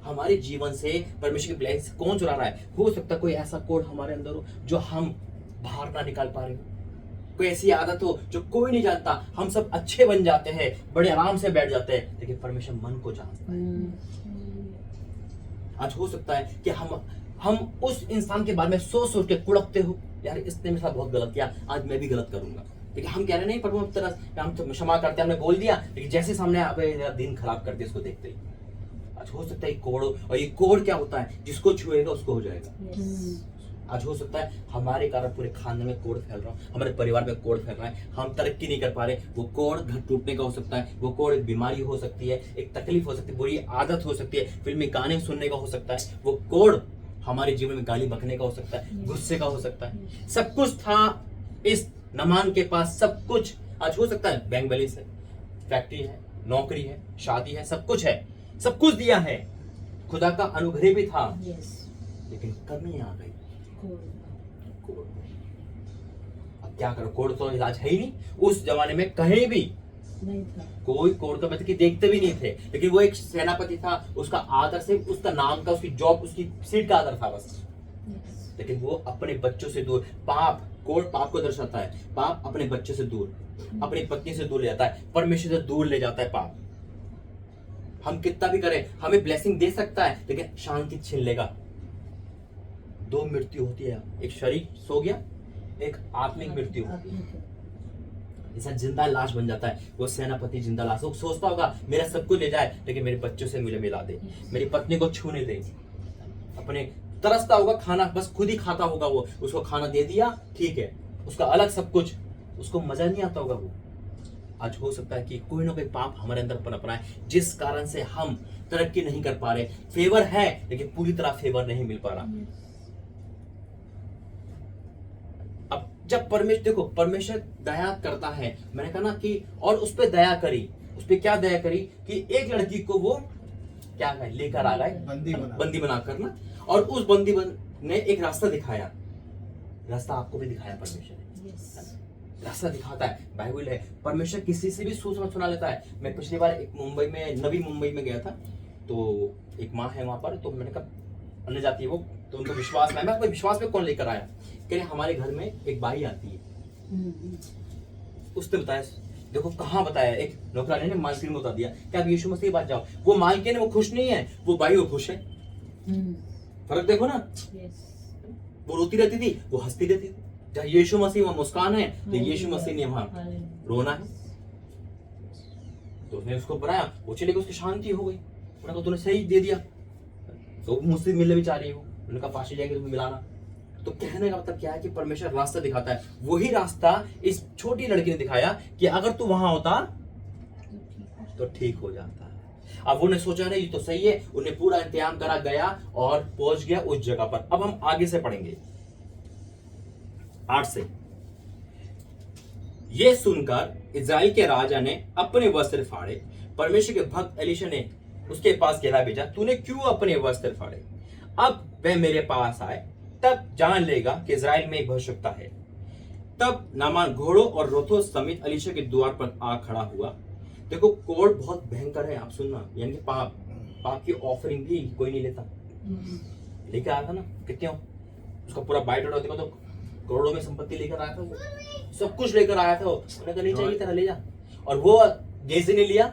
हमारे जीवन से परमेश्वर की ब्लेसिंग कौन चुरा रहा है? हो सकता है कोई ऐसा कोड हमारे अंदर हो जो हम बाहर ना निकाल पा रहे हो, कोई ऐसी आदत हो जो कोई नहीं जानता। हम सब अच्छे बन जाते हैं, बड़े आराम से बैठ जाते हैं, लेकिन परमेश्वर मन को जानता है। आज हो सकता है कि हम उस इंसान के बारे में सोच के कुड़कते हो, यार इसने मेरे साथ बहुत गलत किया, आज मैं भी गलत करूंगा, लेकिन हम कह रहे नहीं प्रभु तरह हम तो क्षमा करते हैं, हमने बोल दिया, लेकिन जैसे सामने आप दिन खराब करते इसको देखते ही। आज हो सकता है कोड, और ये कोड क्या होता है? जिसको छुएगा उसको हो जाएगा। आज हो सकता है हमारे कारण पूरे खानदान में कोड फैल रहा है, हमारे परिवार में कोड फैल रहा है, हम तरक्की नहीं कर पा रहे। वो कोड घर टूटने का हो सकता है, वो कोड एक बीमारी हो सकती है, एक तकलीफ हो सकती है, बुरी आदत हो सकती है, फिल्मी गाने सुनने का हो सकता है, वो कोड हमारे जीवन में गाली बकने का हो सकता है, गुस्से का हो सकता है। सब कुछ था इस नमान के पास, सब कुछ। आज हो सकता है बैंक बैलेंस है, फैक्ट्री है, नौकरी है, शादी है, सब कुछ है, सब कुछ दिया है, खुदा का अनुग्रह भी था, लेकिन कमी आ गई। कोड। अब क्या करो? कोड तो इलाज है ही नहीं। उस जमाने में कहीं भी नहीं था, कोई कोड का मतलब कि देखते भी नहीं थे, लेकिन वो एक सेनापति था, उसका आदर से उसका नाम का, उसकी जॉब, उसकी सीट का आदर था बस। लेकिन वो अपने बच्चों से दूर, पाप, कोड पाप को दर्शाता है, पाप अपने बच्चे से दूर, अपनी पत्नी से दूर ले जाता है, परमेश्वर से दूर ले जाता है पाप। हम कितना भी करें, हमें ब्लेसिंग दे सकता है, लेकिन शांति छीन लेगा। दो मृत्यु होती है, एक शरीर सो गया, एक आत्मिक मृत्यु होती है। ऐसा जिंदा लाश बन जाता है। वो सेनापति जिंदा लाश, वो सोचता होगा मेरा सब कुछ ले जाए, लेकिन मेरे बच्चों से मुझे मिला दे, मेरी पत्नी को छूने दे। अपने तरसता होगा, खाना बस खुद ही खाता होगा, वो उसको खाना दे दिया, ठीक है, उसका अलग सब कुछ, उसको मजा नहीं आता होगा वो। आज हो सकता है कि कोई ना कोई पाप हमारे अंदर पनप रहा है, जिस कारण से हम तरक्की नहीं कर पा रहे। फेवर है, लेकिन पूरी तरह फेवर नहीं मिल पा रहा। अब जब परमेश्वर, देखो परमेश्वर दया करता है, मैंने कहा ना कि, और उस पर दया करी, उस पर क्या दया करी कि एक लड़की को वो क्या है लेकर आ गए, बंदी बनाकर ना, और उस बंदी ने एक रास्ता दिखाया। रास्ता आपको भी दिखाया परमेश्वर ने, रास्ता दिखाता है, बाइबल है। परमेश्वर किसी से भी सुसमाचार सुना लेता है। मैं पिछली बार एक मुंबई में, नवी मुंबई में गया था, तो एक माँ है वहां पर, तो मैंने कहा अन्य जाती है वो, तो उनको विश्वास में, मैं विश्वास में कौन लेकर आया, कह रहे हमारे घर में एक बाई आती है। उसने बताया, देखो कहाँ बताया, एक नौकरानी ने मालकिन में बता दिया कि आप यीशु मसीह के पास जाओ। वो मालकिन है, वो खुश नहीं है, वो बाई वो खुश है। फर्क देखो ना, वो रोती रहती थी, वो हंसती रहती थी। जहाँ यीशु मसीह वहाँ मुस्कान है, तो यीशु मसीह ने वहाँ हालेलुया। रोना है। तो उसने उसको बुलाया, वो चले गए, उसकी शांति हो गई। उन्होंने कहा तूने सही दे दिया, तो मुझसे मिलने भी चाह रही हो। उन्होंने कहा पास जाएंगे तुम्हें मिलाना। तो कहने का मतलब क्या है कि परमेश्वर रास्ता दिखाता है। वही रास्ता इस छोटी लड़की ने दिखाया कि अगर तू वहां होता तो ठीक हो जाता है। अब उन्हें सोचा नहीं ये तो सही है, उन्हें पूरा इंतजाम करा, गया और पहुंच गया उस जगह पर। अब हम आगे से पढ़ेंगे 8 से। ये सुनकर इज़राइल के राजा ने अपने वस्त्र फाड़े। परमेश्वर के भक्त एलीशा ने उसके पास कहला भेजा, तूने क्यों अपने वस्त्र फाड़े? अब वह मेरे पास आए तब जान लेगा कि इज़राइल में एक भविष्यवक्ता है। तब नामान घोड़ों और रथों समेत एलीशा के द्वार पर आ खड़ा हुआ। देखो कोड बहुत भयंकर है, आप सुनना। यानी कि पाप की ऑफरिंग भी कोई नहीं लेता। लेकर आया था ना, कितने हो उसका पूरा बायोडाटा देखो तो करोड़ों में संपत्ति लेकर आया था वो, सब कुछ लेकर आया था वो। उन्हें कहा नहीं चाहिए तेरा, ले जा। और वो गेजी ने लिया,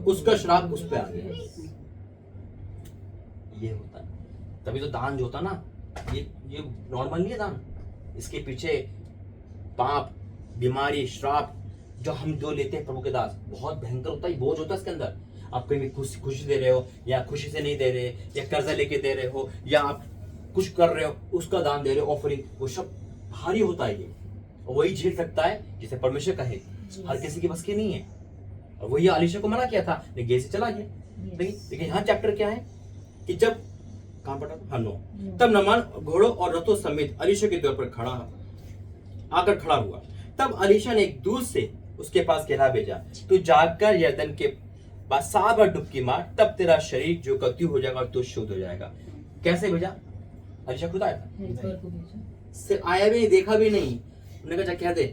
उसका श्राप उस पे आ गया। ये होता है। तभी तो दान जो होता ना, ये नॉर्मल नहीं है दान। इसके पीछे पाप, बीमारी, श्राप जो हम जो लेते हैं प्रभु के दास, बहुत भयंकर होता है, बोझ होता है इसके अंदर। आप कहीं भी खुशी दे रहे हो या खुशी से नहीं दे रहे, या कर्जा लेके दे रहे हो, या आप कुछ कर रहे हो उसका दान दे रहे हो, ऑफरिंग, वो सब भारी होता है ये। और वही झेल सकता है जिसे परमेश्वर कहे। हर किसी की बस की नहीं है। और वही एलीशा को मना किया था, लेकिन से चला गया। लेकिन यहाँ चैप्टर क्या है कि जब कहां पढ़ा था? हाँ, 9। तब नामान घोड़ों और रथों समेत एलीशा के द्वार पर आकर खड़ा हुआ। तब एलीशा ने एक दूत से उसके पास कहला भेजा, तू जाकर यरदन के पास 7 बार डुबकी मार, तब तेरा शरीर जो कत्ती हो जाएगा और तू शुद्ध हो जाएगा। कैसे भेजा? एलीशा खुद आया था, हेल्पर को भेजा। सिर्फ आया भी नहीं, देखा भी नहीं। उन्होंने कहा कह दे।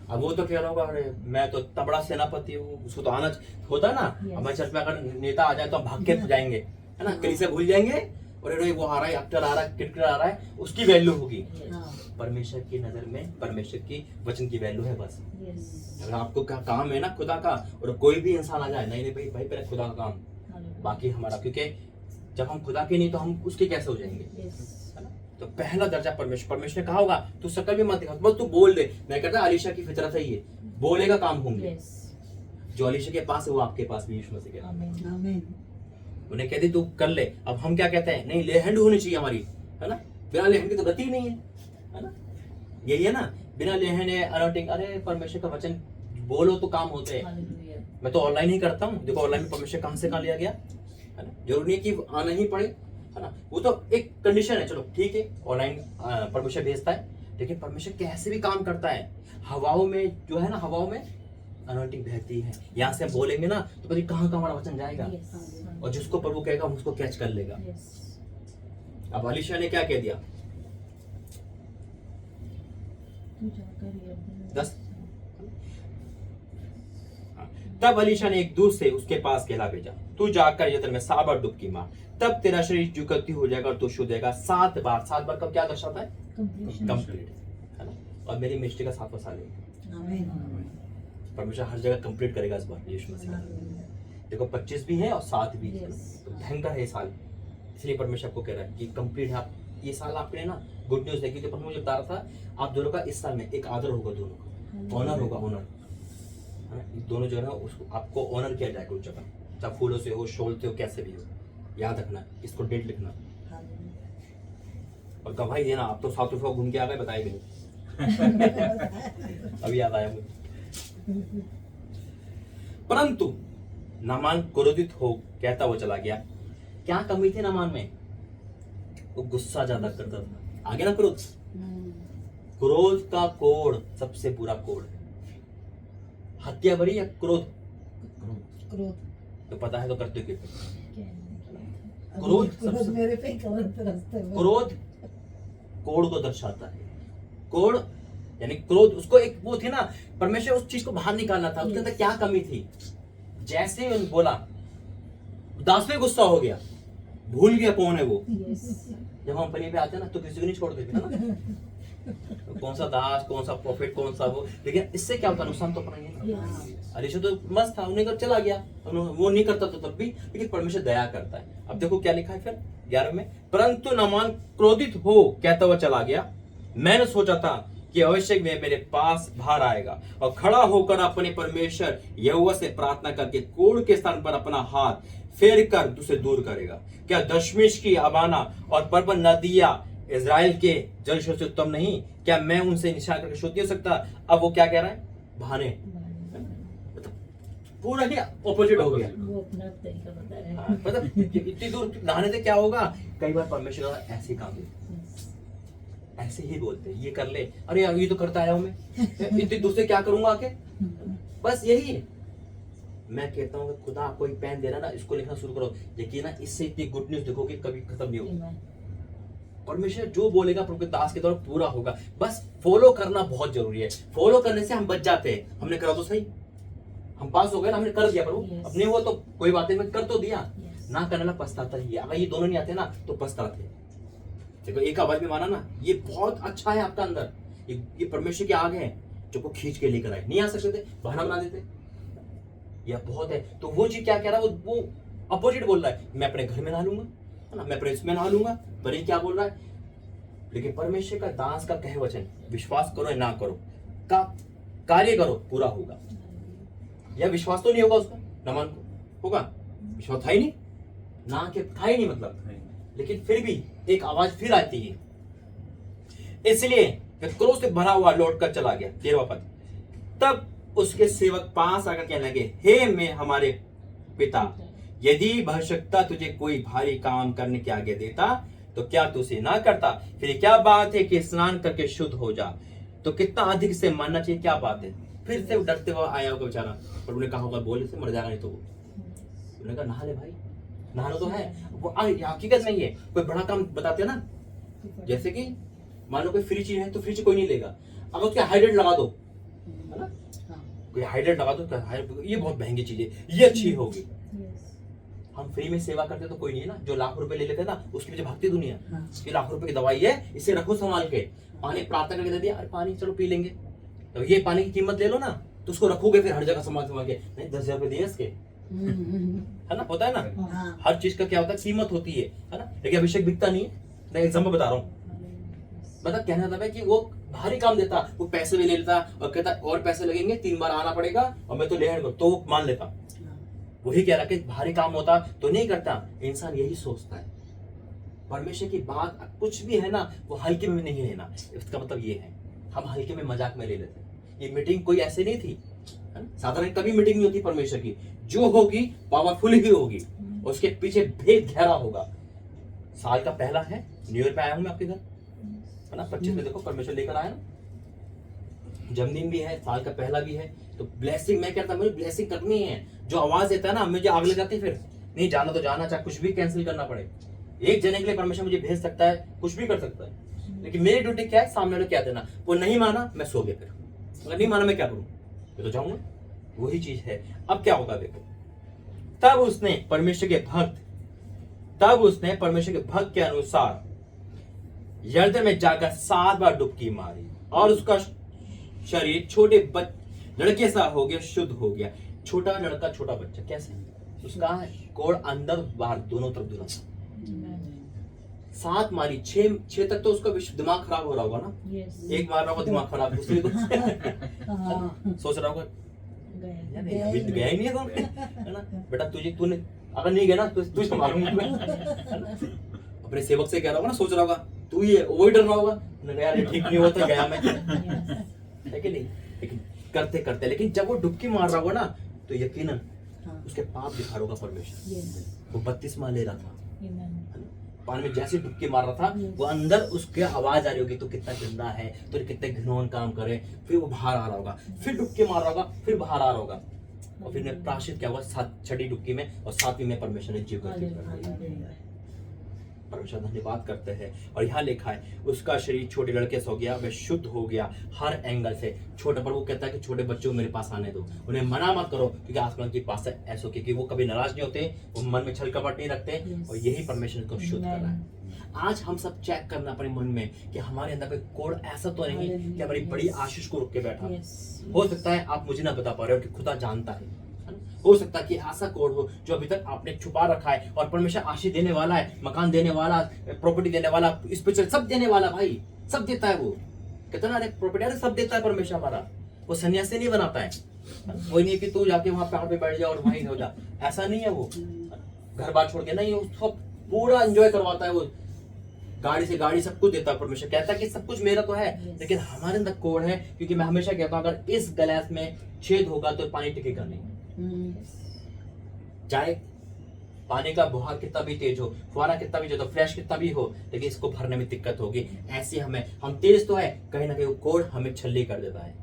अब वो तो कह रहा होगा अरे मैं तो तबड़ा सेनापति हूँ, उसको तो आना होता है ना। हमारे चर्च में अगर नेता आ जाए तो हम भाग के जाएंगे, है ना, कहीं से भूल जाएंगे। और अरे वो आ रहा है, एक्टर आ रहा है, क्रिकेटर आ रहा है, उसकी वैल्यू होगी। परमेश्वर की नजर में परमेश्वर की वचन की वैल्यू है बस। अगर आपको क्या काम है ना खुदा का, और कोई भी इंसान आ जाए, नहीं भाई भाई पहले खुदा का काम, बाकी हमारा। क्योंकि जब हम खुदा के नहीं तो हम उसके कैसे हो जाएंगे, है ना। तो पहला दर्जा परमेश्वर ने कहा होगा तू शक्ल भी मत दिखा, बस तू बोल दे। मैं कहता एलीशा की फितरत है ये, बोलेगा काम होंगे। जो एलीशा के पास है वो आपके पास भी यीशु मसीह के नाम है। आमीन। उन्हें कहते तू कर ले। अब हम क्या कहते हैं, नहीं ले हैंड होनी चाहिए हमारी, है ना। बिना ले हैंड की तो गति ही नहीं है ना। यही है ना, बिना ले हैंड अनोटिंग। अरे परमेश्वर का वचन बोलो तो काम होते हैं। मैं तो ऑनलाइन ही करता हूँ। देखो ऑनलाइन में परमेश्वर कहाँ से कहाँ लिया गया, है ना। जरूरी नहीं कि आना ही पड़े, है ना। वो तो एक कंडीशन है, चलो ठीक है, ऑनलाइन परमेश्वर भेजता है। लेकिन परमेश्वर कैसे भी काम करता है। हवाओं में जो है ना, हवाओं में अनोटिंग बहती है। यहाँ से हम बोलेंगे ना तो पता कहाँ कहाँ हमारा वचन जाएगा, और जिसको प्रभु कहेगा हम उसको कैच कर लेगा। अब एलीशा ने क्या कह दिया? 10। तब एलीशा ने एक दूत से उसके पास कहला भेजा, तू जाकर यरदन में 7 बार डुबकी मार, तब तेरा शरीर जो कत्ती हो जाएगा और तू शुद्ध हो जाएगा। 7 बार। 7 बार का क्या दर्शाता है? कंप्लीट, है ना। और मेरी मिनिस्ट्री का 7वां साल है। आमीन। परमेश्वर हर जगह कंप्लीट करेगा इस बार यीशु मसीह। देखो 25 भी है और 7 भी है, तो भयंकर है ये साल। इसलिए परमेश्वर आपको कह रहा है कि कंप्लीट है। आप ये साल आपके लिए ना गुड न्यूज है, क्योंकि मुझे बता रहा था आप दोनों का इस साल में एक आदर होगा, दोनों का ऑनर होगा, ऑनर, है ना। दोनों जो है ना उसको आपको ऑनर किया जाएगा उस जगह, चाहे फूलों से हो, शोल से हो, कैसे भी हो। याद रखना, इसको डेट लिखना और गवाही देना। आप तो साउथ अफ्रीका घूम के आ गए, बताए भी नहीं। अभी याद आया मुझे। परंतु नामान क्रोधित हो कहता वो चला गया। क्या कमी थी नामान में? वो गुस्सा ज्यादा करता था। आगे ना क्रोध, क्रोध का कोड सबसे बुरा कोड है। हत्या बड़ी या क्रोध? तो पता है तो करते क्यों? क्रोध मेरे पे क्रोध कोड को दर्शाता है। कोड यानी क्रोध, उसको एक वो थी ना, परमेश्वर उस चीज को बाहर निकालना था। उसके अंदर क्या कमी थी? जैसे उन्होंने बोला, दास पे गुस्सा हो गया, भूल गया कौन है वो। जब हम पनी पे आते हैं ना तो किसी को नहीं छोड़ते थे ना, तो कौन सा दास, कौन सा प्रॉफिट, कौन सा वो। लेकिन इससे क्या होता, नुकसान तो अपना ही है। एलीशा तो मस्त था, उन्हें चला गया, वो नहीं करता तो तब भी, लेकिन परमेश्वर दया करता है। अब देखो क्या लिखा है फिर 11 में, परंतु नामान क्रोधित हो कहता हुआ चला गया मैंने सोचा था कि अवश्य में मेरे पास बाहर आएगा और खड़ा होकर अपने परमेश्वर यहोवा से प्रार्थना करके कोढ़ के स्थान पर अपना हाथ फेर कर उसे दूर करेगा। क्या दशमेश की अबाना और पर्वत नदियां इज़राइल के जल से उत्तम नहीं? क्या मैं उनसे निशान करके शुद्ध नहीं हो सकता? अब वो क्या कह रहा है? बहाने, पूरा ही ऑपोजिट हो गया। वो अपना तरीका बता रहे हाँ, हैं। मतलब इतनी दूर नहाने से क्या होगा? कई बार परमेश्वर ऐसे काम देते, ऐसे ही बोलते हैं, ये कर ले, अरे यार ये तो करता आया हूं मैं, इतनी दूर से क्या करूंगा आके? बस यही है। मैं कहता हूँ कि खुदा आपको एक पेन दे रहा ना, इसको लिखना शुरू करो। यकीन ना इससे इतनी गुड न्यूज देखोगे कभी खत्म नहीं होगी। परमेश्वर जो बोलेगा प्रभु के दास के द्वारा पूरा होगा। बस फॉलो करना बहुत जरूरी है। फॉलो करने से हम बच जाते हैं। हमने करा तो सही, हम पास हो गए ना, हमने कर दिया प्रभु। Yes. अपने वो तो कोई बात नहीं, कर तो दिया। Yes. ना करने वाला पछताता ही है। अगर ये दोनों नहीं आते ना तो पछताते। देखो एक आवाज में माना ना, ये बहुत अच्छा है आपका अंदर, ये परमेश्वर की आग है जो को खींच के लेकर आए। नहीं आ सकते थे, बहाना बना देते, यह बहुत है। तो वो जी क्या कह रहा है, वो अपोजिट बोल रहा है, मैं अपने घर में नहा लूंगा, है ना, मैं अपने इसमें नहा लूंगा। पर ये क्या बोल रहा है? लेकिन परमेश्वर का दास का कहे वचन, विश्वास करो या ना करो, का कार्य करो, पूरा होगा। या विश्वास तो नहीं होगा उसका, नमन को होगा, विश्वास था ही नहीं, ना के था ही नहीं मतलब। लेकिन फिर भी एक आवाज फिर आती है, इसलिए वह क्रोध से भरा हुआ लौटकर चला गया। 13वां पद। तब उसके सेवक पास आकर कहने लगे, हे मैं हमारे पिता, यदि भविष्यता तुझे कोई भारी काम करने की आज्ञा देता तो क्या तू उसे ना करता? फिर क्या बात है कि स्नान करके शुद्ध हो जा, तो कितना अधिक से मानना चाहिए? क्या बात है? फिर से डरते हुए आया होगा बेचारा, पर उन्हें कहा होगा बोले से मर जाएगा नहीं तो वो। उन्होंने कहा नहा ले भाई, नहाना तो है। वो हकीकत नहीं है, कोई बड़ा काम बताते हैं ना, जैसे कि मान लो कोई फ्री चीज है तो फ्री चीज कोई नहीं लेगा, अगर उसके हाइड्रेट लगा दो, है ना, कोई हाइड्रेट लगा दो, ये बहुत महंगी चीज है, ये अच्छी होगी। हम फ्री में सेवा करते तो कोई नहीं है ना, जो लाख रुपए ले लेते हैं ना, उसके पीछे भागती दुनिया, ये लाख रुपए की दवाई है, इसे रखो संभाल के। पानी प्रार्थना करके दे दिया, अरे पानी चलो पी लेंगे, तो ये पानी की कीमत ले लो ना, तो उसको रखोगे फिर हर जगह संभाल संभाल के। नहीं 10,000 रुपए दिए इसके, है ना, होता है ना, हर चीज का क्या होता है, कीमत होती है ना। लेकिन अभिषेक बिकता नहीं है। मैं एग्जाम्पल बता रहा हूँ, मतलब कहना था कि वो भारी काम देता, वो पैसे भी ले लेता और कहता और पैसे लगेंगे, 3 बार आना पड़ेगा और मैं तो ले आऊंगा, तो वो मान लेता। वही कह रहा कि भारी काम होता तो नहीं करता। इंसान यही सोचता है। परमेश्वर की बात कुछ भी है ना, वो हल्के में नहीं लेना। इसका मतलब ये है, हम हल्के में मजाक में ले लेते हैं। ये मीटिंग कोई ऐसे नहीं थी, है ना, साधारण कभी मीटिंग नहीं होती परमेश्वर की। जो होगी पावरफुल ही होगी, उसके पीछे भेद गहरा होगा। साल का पहला है, न्यू ईयर पे आया हूं मैं आपके घर, है ना, 25 में देखो परमेश्वर लेकर आया ना, जन्मदिन भी है, साल का पहला भी है, तो ब्लेसिंग मैं कहता, मुझे ब्लेसिंग करनी है। जो आवाज देता है ना, मुझे आग लग जाती है, फिर नहीं जाना तो जाना, चाहे कुछ भी कैंसिल करना पड़े। एक जने के लिए परमेश्वर मुझे भेज सकता है, कुछ भी कर सकता है, लेकिन मेरी ड्यूटी क्या है, सामने वाले क्या देना। वो नहीं माना, मैं सो गया, फिर अगर नहीं माना मैं क्या करूं, मैं तो जाऊंगा। वही चीज है। अब क्या होगा देखो, तब उसने परमेश्वर के भक्त के अनुसार यर्दन में जाकर 7 बार डुबकी मारी और उसका शरीर छोटे लड़के सा हो गया, शुद्ध हो गया। छोटा लड़का, छोटा बच्चा, कैसे? उसका कोढ़ अंदर बाहर दोनों तरफ धुला था। 7 मारी, 6 तक तो उसका दिमाग खराब हो रहा होगा ना। एक मार रहा होगा दिमाग खराब, दूसरी तो सोच रहा होगा अभी तो गया ही नहीं है, है ना बेटा, तूने अगर नहीं गया ना तो तुझे मारूंगा मैं, अपने सेवक से कह रहा होगा ना, सोच रहा होगा तू ये, वही डर रहा होगा यार ये ठीक नहीं होता, गया मैं, है कि नहीं। लेकिन करते करते, लेकिन जब वो डुबकी मार रहा होगा ना, तो यकीनन उसके पाप दिखा रहा होगा परमेश्वर। वो बपतिस्मा ले रहा था, पानी में जैसे डुबकी मार रहा था, वो अंदर उसके आवाज आ रही होगी, तो कितना गंदा है, तो कितने घिनौन काम करे। फिर वो बाहर आ रहा होगा, फिर डुबकी मार रहा होगा, फिर बाहर आ रहा होगा, और फिर प्रायश्चित क्या होगा, 6ठी डुबकी में और 7वीं में परमेश्वर ने जीव कर परमेश्वर धन्यवाद करते हैं। और यहाँ लिखा है उसका शरीर छोटे लड़के से हो गया, वह शुद्ध हो गया हर एंगल से। छोटे पर वो कहता है कि छोटे बच्चों को मेरे पास आने दो, उन्हें मना मत करो, क्योंकि आसमान के पास है ऐसो, क्योंकि वो कभी नाराज नहीं होते, वो मन में छल कपट नहीं रखते, और यही परमेश्वर को शुद्ध कर रहा है। आज हम सब चेक करना अपने मन में कि हमारे अंदर कोई कोड़ ऐसा तो नहीं कि हमारी बड़ी आशीष को रुक के बैठा। हो सकता है आप मुझे ना बता पा रहे हो कि खुदा जानता है, हो सकता है कि ऐसा कोड हो जो अभी तक आपने छुपा रखा है, और परमेश्वर आशीष देने वाला है, मकान देने वाला, प्रॉपर्टी देने वाला, स्पिरिचुअल सब देने वाला, भाई सब देता है वो। कितना प्रॉपर्टी सब देता है परमेश्वर हमारा, वो सन्यासी नहीं बनाता है। वही नहीं कि तू जाके वहां पहाड़ पे बैठ जा और वहीं हो जा, ऐसा नहीं है वो। घर बार छोड़ के नहीं, उसको पूरा एंजॉय करवाता है वो, गाड़ी से गाड़ी सब कुछ देता है परमेश्वर। कहता है कि सब कुछ मेरा तो है, लेकिन हमारे अंदर कोड है, क्योंकि मैं हमेशा कहता हूँ अगर इस गिलास में छेद होगा तो पानी टिकेगा नहीं। चाहे पानी का बहाव कितना भी तेज हो, फुहारा कितना भी जो, तो फ्रेश कितना भी हो, लेकिन इसको भरने में दिक्कत होगी। ऐसे हम तेज तो है, कहीं ना कहीं वो कोड हमें छल्ली कर देता है,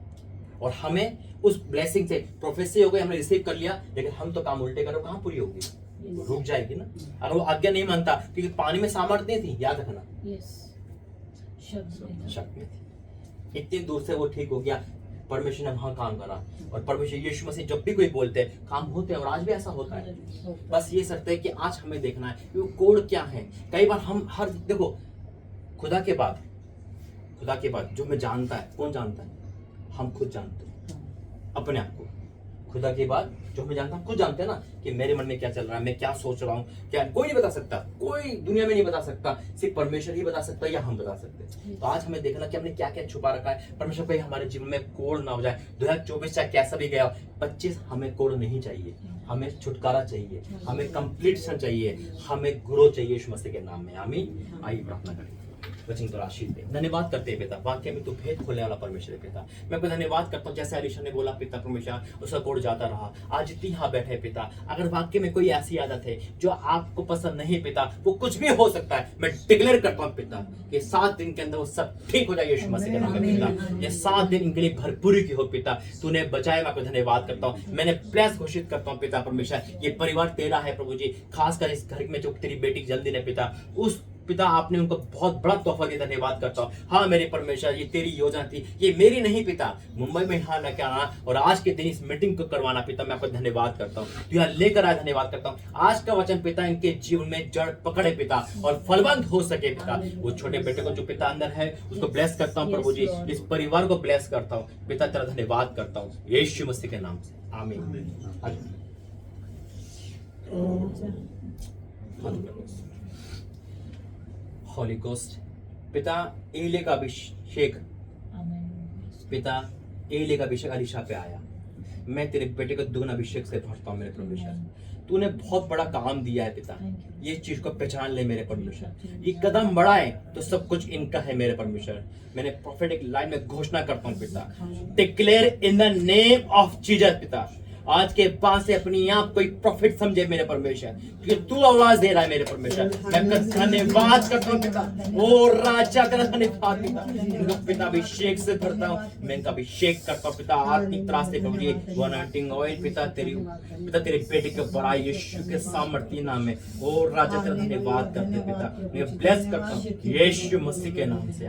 और हमें उस ब्लेसिंग से प्रोफेसी हो गई, हमने रिसीव कर लिया, लेकिन हम तो काम उल्टे करो, कहाँ पूरी होगी, रुक जाएगी ना। अगर वो आज्ञा नहीं मानता, क्योंकि पानी में सामर्थ्य नहीं थी, याद रखना, शक में थी। इतनी दूर से वो ठीक हो गया, परमेश्वर ने वहां काम करा, और परमेश्वर यीशु मसीह जब भी कोई बोलते हैं काम होते हैं, और आज भी ऐसा होता है। बस ये शर्त है कि आज हमें देखना है कि वो कोड क्या है। कई बार हम हर देखो, खुदा के बाद जो हमें जानता है, कौन जानता है? हम खुद जानते हैं अपने आप को। खुदा के बाद जो हमें जानता है, खुद जानते हैं ना कि मेरे मन में क्या चल रहा है, मैं क्या सोच रहा हूँ, क्या कोई नहीं बता सकता, कोई दुनिया में नहीं बता सकता, सिर्फ परमेश्वर ही बता सकता है, या हम बता सकते हैं। तो आज हमें देखना कि हमने क्या क्या छुपा रखा है। परमेश्वर कोई हमारे जीवन में कोड़ ना हो जाए। 2024 चाहे कैसा भी गया, 25 हमें कोड़ नहीं चाहिए, हमें छुटकारा चाहिए, हमें कंप्लीशन चाहिए, हमें ग्रो चाहिए यीशु मसीह के नाम में। आमीन। आइए प्रार्थना करें। वचन तो आशीष दे। धन्यवाद करते हैं पिता, वाक्य में तू भेद खोलने वाला परमेश्वर है पिता। मैं आपको धन्यवाद करता हूँ, जैसे अलीशा ने बोला पिता परमेश्वर, उसका कोड जाता रहा। आज जितनी यहाँ बैठे पिता, अगर वाक्य में कोई ऐसी आदत है जो आपको पसंद नहीं पिता, वो कुछ भी हो सकता है, मैं डिक्लेयर करता हूँ पिता कि 7 दिन के अंदर वो सब ठीक हो जाए यीशु मसीह के नाम में पिता। ये 7 दिन इनके लिए भरपूरी की हो पिता, तूने बचाया। मैं आपको धन्यवाद करता हूँ, मैंने प्लस घोषित करता हूँ पिता परमेश्वर, ये परिवार तेरा है प्रभु जी। खासकर इस घर में जो तेरी बेटी की जन्मदिन है पिता, उस पिता आपने उनको बहुत बड़ा तोहफा दिया, धन्यवाद करता हूँ। हाँ मेरे परमेश्वर, ये तेरी योजना थी, ये मेरी नहीं पिता। मुंबई में यहाँ लेकर आना और आज के दिन इस मीटिंग को करवाना पिता, मैं आपको धन्यवाद करता हूँ। यहाँ लेकर आया, धन्यवाद करता हूँ। आज का वचन पिता इनके जीवन में जड़ पकड़े पिता, और फलवंत हो सके पिता। वो छोटे बेटे को जो पिता अंदर है, उसको ब्लेस करता हूँ प्रभु जी। इस परिवार को ब्लेस करता हूँ पिता, तेरा धन्यवाद करता हूँ यीशु मसीह के नाम से, आमीन। होली गोस्ट पिता, एलिया का अभिषेक पिता, एलिया का अभिषेक अलीशा पे आया। मैं तेरे बेटे को दुगना अभिषेक से भरता हूँ मेरे परमेश्वर। तूने बहुत बड़ा काम दिया है पिता, ये चीज को पहचान ले मेरे परमेश्वर। ये कदम बढ़ाए तो सब कुछ इनका है मेरे परमेश्वर। मैंने प्रोफेटिक लाइन में घोषणा करता हूँ पिता, declare in the name of Jesus पिता। आज के बाद से अपनी आप कोई प्रॉफिट समझे मेरे परमेश्वर, क्योंकि तू आवाज दे रहा है मेरे परमेश्वर। मैं धन्यवाद करता हूँ पिता, ओ राजा का धन्यवाद पिता। इनको पिता अभिषेक से भरता हूँ, मैं इनका अभिषेक करता हूँ पिता आत्मिक तरह से प्रभु जी। अनॉइंटिंग ऑयल पिता तेरे बेटे के बड़ाई यीशु के सामर्थ्य नाम में, ओ राजा तेरा धन्यवाद करते पिता। मैं ब्लेस करता हूँ यीशु मसीह के नाम से।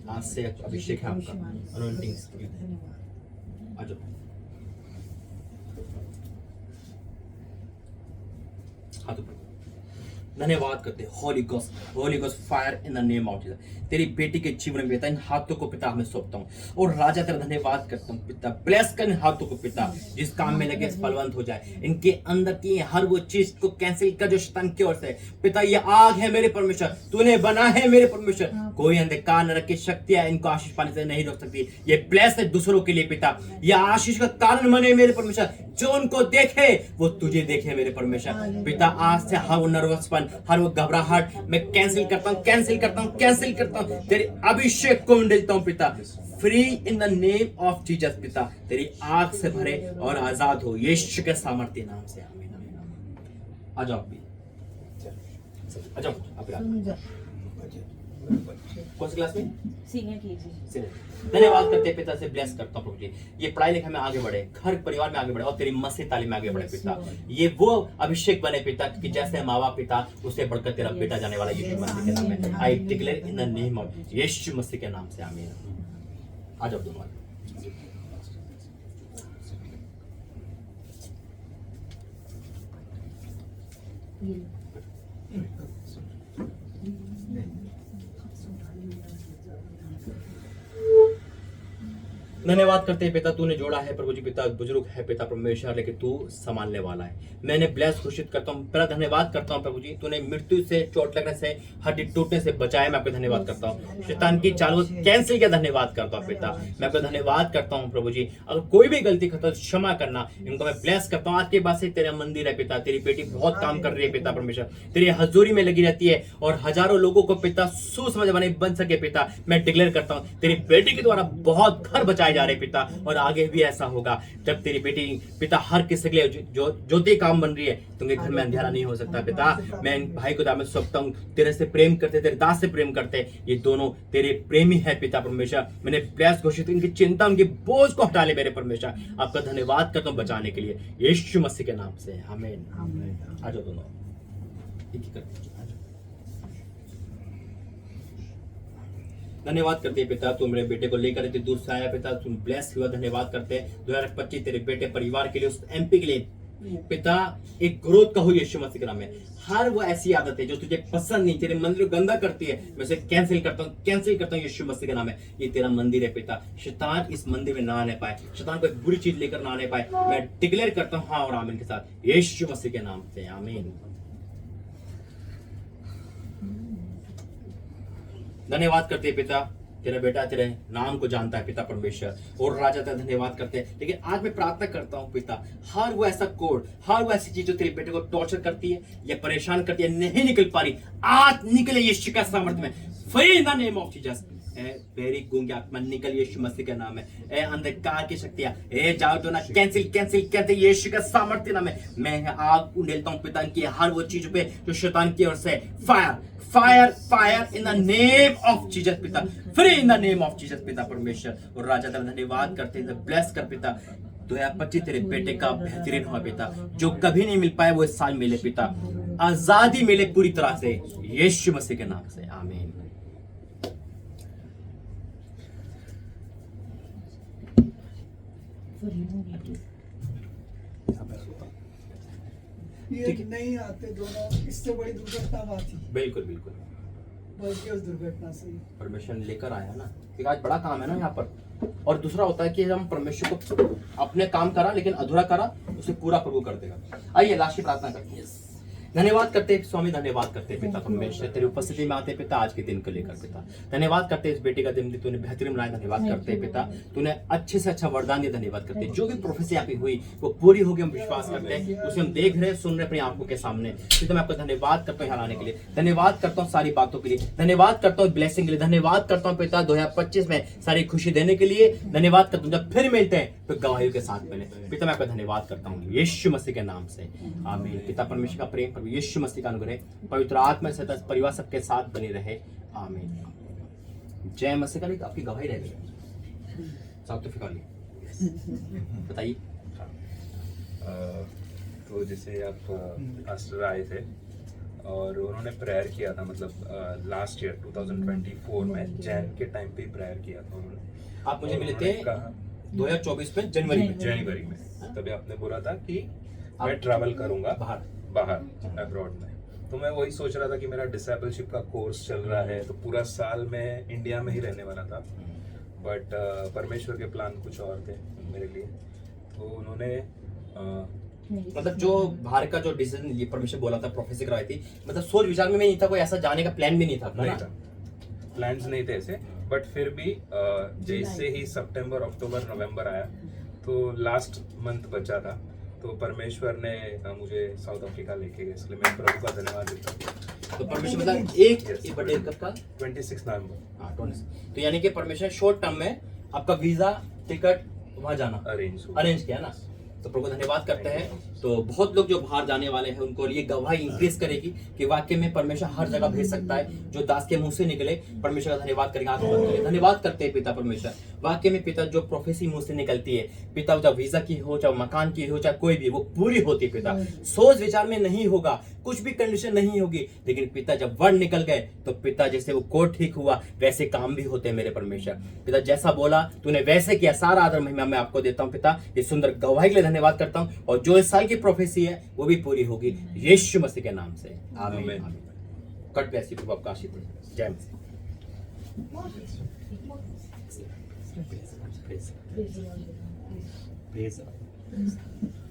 आज से अभिषेक है आपका, अनॉइंटिंग आ जाओ। धन्यवाद करते Holi ghost fire in the name of Jesus. तेरी बेटी के जीवन में पिता इन हाथों को पिता मैं सौंपता हूँ, और राजा तेरा धन्यवाद करता हूँ पिता। ब्लेस कर इन हाथों को पिता, जिस काम में लगे फलवंत हो जाए। इनके अंदर की हर वो चीज को कैंसिल कर जो शैतान की ओर से पिता। ये आग है मेरे परमेश्वर, तूने बना है मेरे परमेश्वर। कोई अंधकार नरक की शक्तियां इनको आशीष पाने से नहीं रोक सकती। ये ब्लेस है दूसरों के लिए पिता, ये आशीष का कारण बने मेरे परमेश्वर। जो उनको देखे वो तुझे देखे मेरे परमेश्वर पिता। आज से हर वो नर्वसपन, हर वो घबराहट मैं कैंसिल करता हूँ, तेरे अभिषेक को मिलता हूँ पिता। Free in the name of Jesus पिता, तेरी आग से भरे और आजाद हो यीशु के सामर्थ्य नाम से, आमीन आमीन। आ जाओ आ जाओ आप कौन सी क्लास में? सीनियर कीजिए। धन्यवाद करते पिता से ब्लेस करता हूँ प्रभु जी। ये पढ़ाई लिखाई में आगे बढ़े, घर परिवार में आगे बढ़े, और तेरी मसीह तालीम में आगे बढ़े पिता। ये वो अभिषेक बने पिता कि जैसे माँ बाप पिता, उससे बढ़कर तेरा बेटा जाने वाला यीशु मसीह के नाम में। I declare in the name of यीशु मसीह के नाम से, आमीन। आ जाओ दोनों। धन्यवाद करते हैं पिता, तूने जोड़ा है प्रभु जी पिता, बुजुर्ग है पिता परमेश्वर, लेकिन तू संभालने वाला है। मैंने ब्लेस घोषित करता हूँ पिता, धन्यवाद करता हूँ प्रभु जी, तूने मृत्यु से, चोट लगने से, हड्डी टूटने से बचाया। मैं आपका धन्यवाद करता हूँ। शैतान की चाल कैंसिल किया, धन्यवाद करता हूँ पिता। मैं आपका धन्यवाद करता हूँ प्रभु जी, अगर कोई भी गलती करता है तो क्षमा करना। इनको मैं ब्लेस करता हूँ। आज के बाद से तेरा मंदिर है पिता, तेरी बेटी बहुत काम कर रही है पिता परमेश्वर, तेरी हजूरी में लगी रहती है और हजारों लोगों को पिता सुसमझ बन सके पिता। मैं डिक्लेयर करता हूँ तेरी बेटी के द्वारा बहुत घर बचाए जा रहे पिता, और आगे भी ऐसा होगा। जब तेरी बेटी पिता हर किसी के लिए जो ज्योति काम बन रही है, तुम्हारे घर में अंधेरा नहीं हो सकता पिता। मैं इन भाई को दाम में सौंपता हूँ, तेरे से प्रेम करते, तेरे दास से प्रेम करते, ये दोनों तेरे प्रेमी है पिता परमेश्वर। मैंने ब्लेस घोषित, इनकी चिंता, उनकी बोझ को हटा ले मेरे परमेश्वर। आपका धन्यवाद करता हूँ बचाने के लिए, यीशु मसीह के नाम से आमीन। आ जाओ दोनों, एक ही करते हैं। धन्यवाद करते हैं पिता, तू मेरे बेटे को लेकर इतनी दूर से आया पिता, तुम ब्लेस हुआ। धन्यवाद करते हैं 2025 तेरे बेटे परिवार के लिए, उस एमपी के लिए पिता एक ग्रोथ का हो यीशु मसीह के नाम में। हर वो ऐसी आदत है जो तुझे पसंद नहीं, तेरे मंदिर को गंदा करती है, मैं उसे कैंसिल करता हूँ यीशु मसीह के नाम में। ये तेरा मंदिर है पिता, शैतान इस मंदिर में ना आने पाए, शैतान कोई बुरी चीज लेकर ना आने पाए। मैं डिक्लेयर करता हूँ हाँ और आमीन के साथ, यीशु मसीह के नाम से आमीन। धन्यवाद करते हैं पिता, तेरा बेटा तेरे नाम को जानता है पिता परमेश्वर, और राजा तेरा धन्यवाद करते हैं। लेकिन आज मैं प्रार्थना करता हूँ पिता, हर वो ऐसा कोड, हर वो ऐसी चीज जो तेरे बेटे को टॉर्चर करती है या परेशान करती है, नहीं निकल पा रही, आज निकले यीशु का सामर्थ्य में, free in the name of Jesus. Very गूंगी आत्मा निकल यीशु मसीह का नाम है। अंधकार की शक्तियां जाओ तो ना, कैंसिल कैंसिल कहते यीशु का सामर्थ्य नाम है। मैं आग उंडेलता हूं पिता की हर वो चीज पे जो शैतान की ओर से, fire fire fire in the name of Jesus पिता, free in the name of Jesus पिता परमेश्वर। और राजा तेरा धन्यवाद करते हैं, ब्लेस कर पिता। 2025 तेरे बेटे का बेहतरीन हो पिता, जो कभी नहीं मिल पाए वो इस साल मिले पिता, आजादी मिले पूरी तरह से यीशु मसीह के नाम से आमीन। ये नहीं आते दोनों, इससे बड़ी दुर्घटना आती, बिल्कुल बिल्कुल, बल्कि उस दुर्घटना से परमेश्वर ने लेकर आया ना, एक आज बड़ा काम है ना यहाँ पर। और दूसरा होता है कि हम परमेश्वर को अपने काम करा लेकिन अधूरा करा, उसे पूरा प्रभु कर देगा। आइए लास्ट की प्रार्थना करते हैं। धन्यवाद करते हैं स्वामी, धन्यवाद करते हैं पिता परमेश्वर, तेरी उपस्थिति में आते पिता आज के दिन को लेकर पिता। धन्यवाद करते हैं इस बेटी का जन्मदिन तूने बेहतरीन बनाया, धन्यवाद करते हैं पिता, तूने अच्छे से अच्छा वरदान दिया, धन्यवाद करते हैं। जो भी प्रोफेसी यहाँ पे हुई वो पूरी होगी, हम विश्वास करते हैं, उसे हम देख रहे हैं, सुन रहे अपनी आंखों के सामने। पिता मैं आपका धन्यवाद करता हूँ यहाँ आने के लिए, धन्यवाद करता हूँ सारी बातों के लिए, धन्यवाद करता हूँ ब्लेसिंग के लिए, धन्यवाद करता हूँ पिता 2025 में सारी खुशी देने के लिए, धन्यवाद करता हूँ। जब फिर मिलते हैं तो गवाहियों के साथ मिले पिता, मैं आपका धन्यवाद करता हूँ यीशु मसीह के नाम से आमीन। पिता परमेश्वर का प्रेम, प्रभु यीशु मसीह का अनुग्रह, पवित्र आत्मा से परिवार सबके साथ बनी रहे आमीन। जय मसीह का। आपकी गवाही रह गई साउथ अफ्रीका में, बताइए। तो जैसे आप पास्टर आए थे और उन्होंने प्रेयर किया था, मतलब लास्ट ईयर 2024 में जैन के टाइम पे प्रेयर किया था उन्होंने। आप मुझे मिले थे 2024 में जनवरी में, तभी आपने बोला था कि मैं ट्रैवल करूंगा बाहर अब्रॉड में। तो मैं वही सोच रहा था कि मेरा डिसेबलशिप का कोर्स चल रहा है, तो पूरा साल मैं इंडिया में ही रहने वाला था, बट परमेश्वर के प्लान कुछ और थे मेरे लिए। तो उन्होंने मतलब जो बाहर का जो डिसीजन परमेश्वर बोला था, प्रोफेसी करवाई थी, मतलब सोच विचार में नहीं था, कोई ऐसा जाने का प्लान भी नहीं था, प्लान्स नहीं थे ऐसे। बट फिर भी जैसे ही सितंबर अक्टूबर नवंबर आया तो लास्ट मंथ बचा था, तो परमेश्वर ने मुझे साउथ अफ्रीका लेके गए, इसलिए मैं प्रभु का धन्यवाद देता हूँ। तो परमेश्वर मतलब एक बर्थडे कब का? 26 नवंबर। हाँ 26। तो यानी कि परमेश्वर शॉर्ट टर्म में आपका वीजा टिकट वहाँ जाना अरेंज किया ना, तो प्रभु धन्यवाद करते हैं। तो बहुत लोग जो बाहर जाने वाले हैं उनको ये गवाही इंक्रीज करेगी कि वाकई में परमेश्वर हर जगह भेज सकता है। जो दास के मुंह से निकले परमेश्वर का धन्यवाद करेंगे, आंख बंद करेंगे। धन्यवाद करते हैं पिता परमेश्वर, वाकई में पिता जो प्रोफेसी मुंह से निकलती है पिता, चाहे वीजा की हो, चाहे मकान की हो, चाहे कोई भी, वो पूरी होती है पिता। सोच विचार में नहीं होगा, कुछ भी कंडीशन नहीं होगी, लेकिन पिता जब वर्ड निकल गए तो पिता जैसे वो कोड ठीक हुआ वैसे काम भी होते हैं मेरे परमेश्वर। पिता जैसा बोला तूने वैसे किया, सारा आदर महिमा मैं आपको देता हूँ पिता। ये सुंदर गवाही के लिए धन्यवाद करता हूँ, और जो इस साल की प्रोफेसी है वो भी पूरी होगी यीशु मसीह के नाम से आमीन। गॉड ब्लेस यू, प्रभु आपका आशीर्वाद। जय मसीह। Praise Praise the Lord. Praise the Lord. Praise Praise the Lord.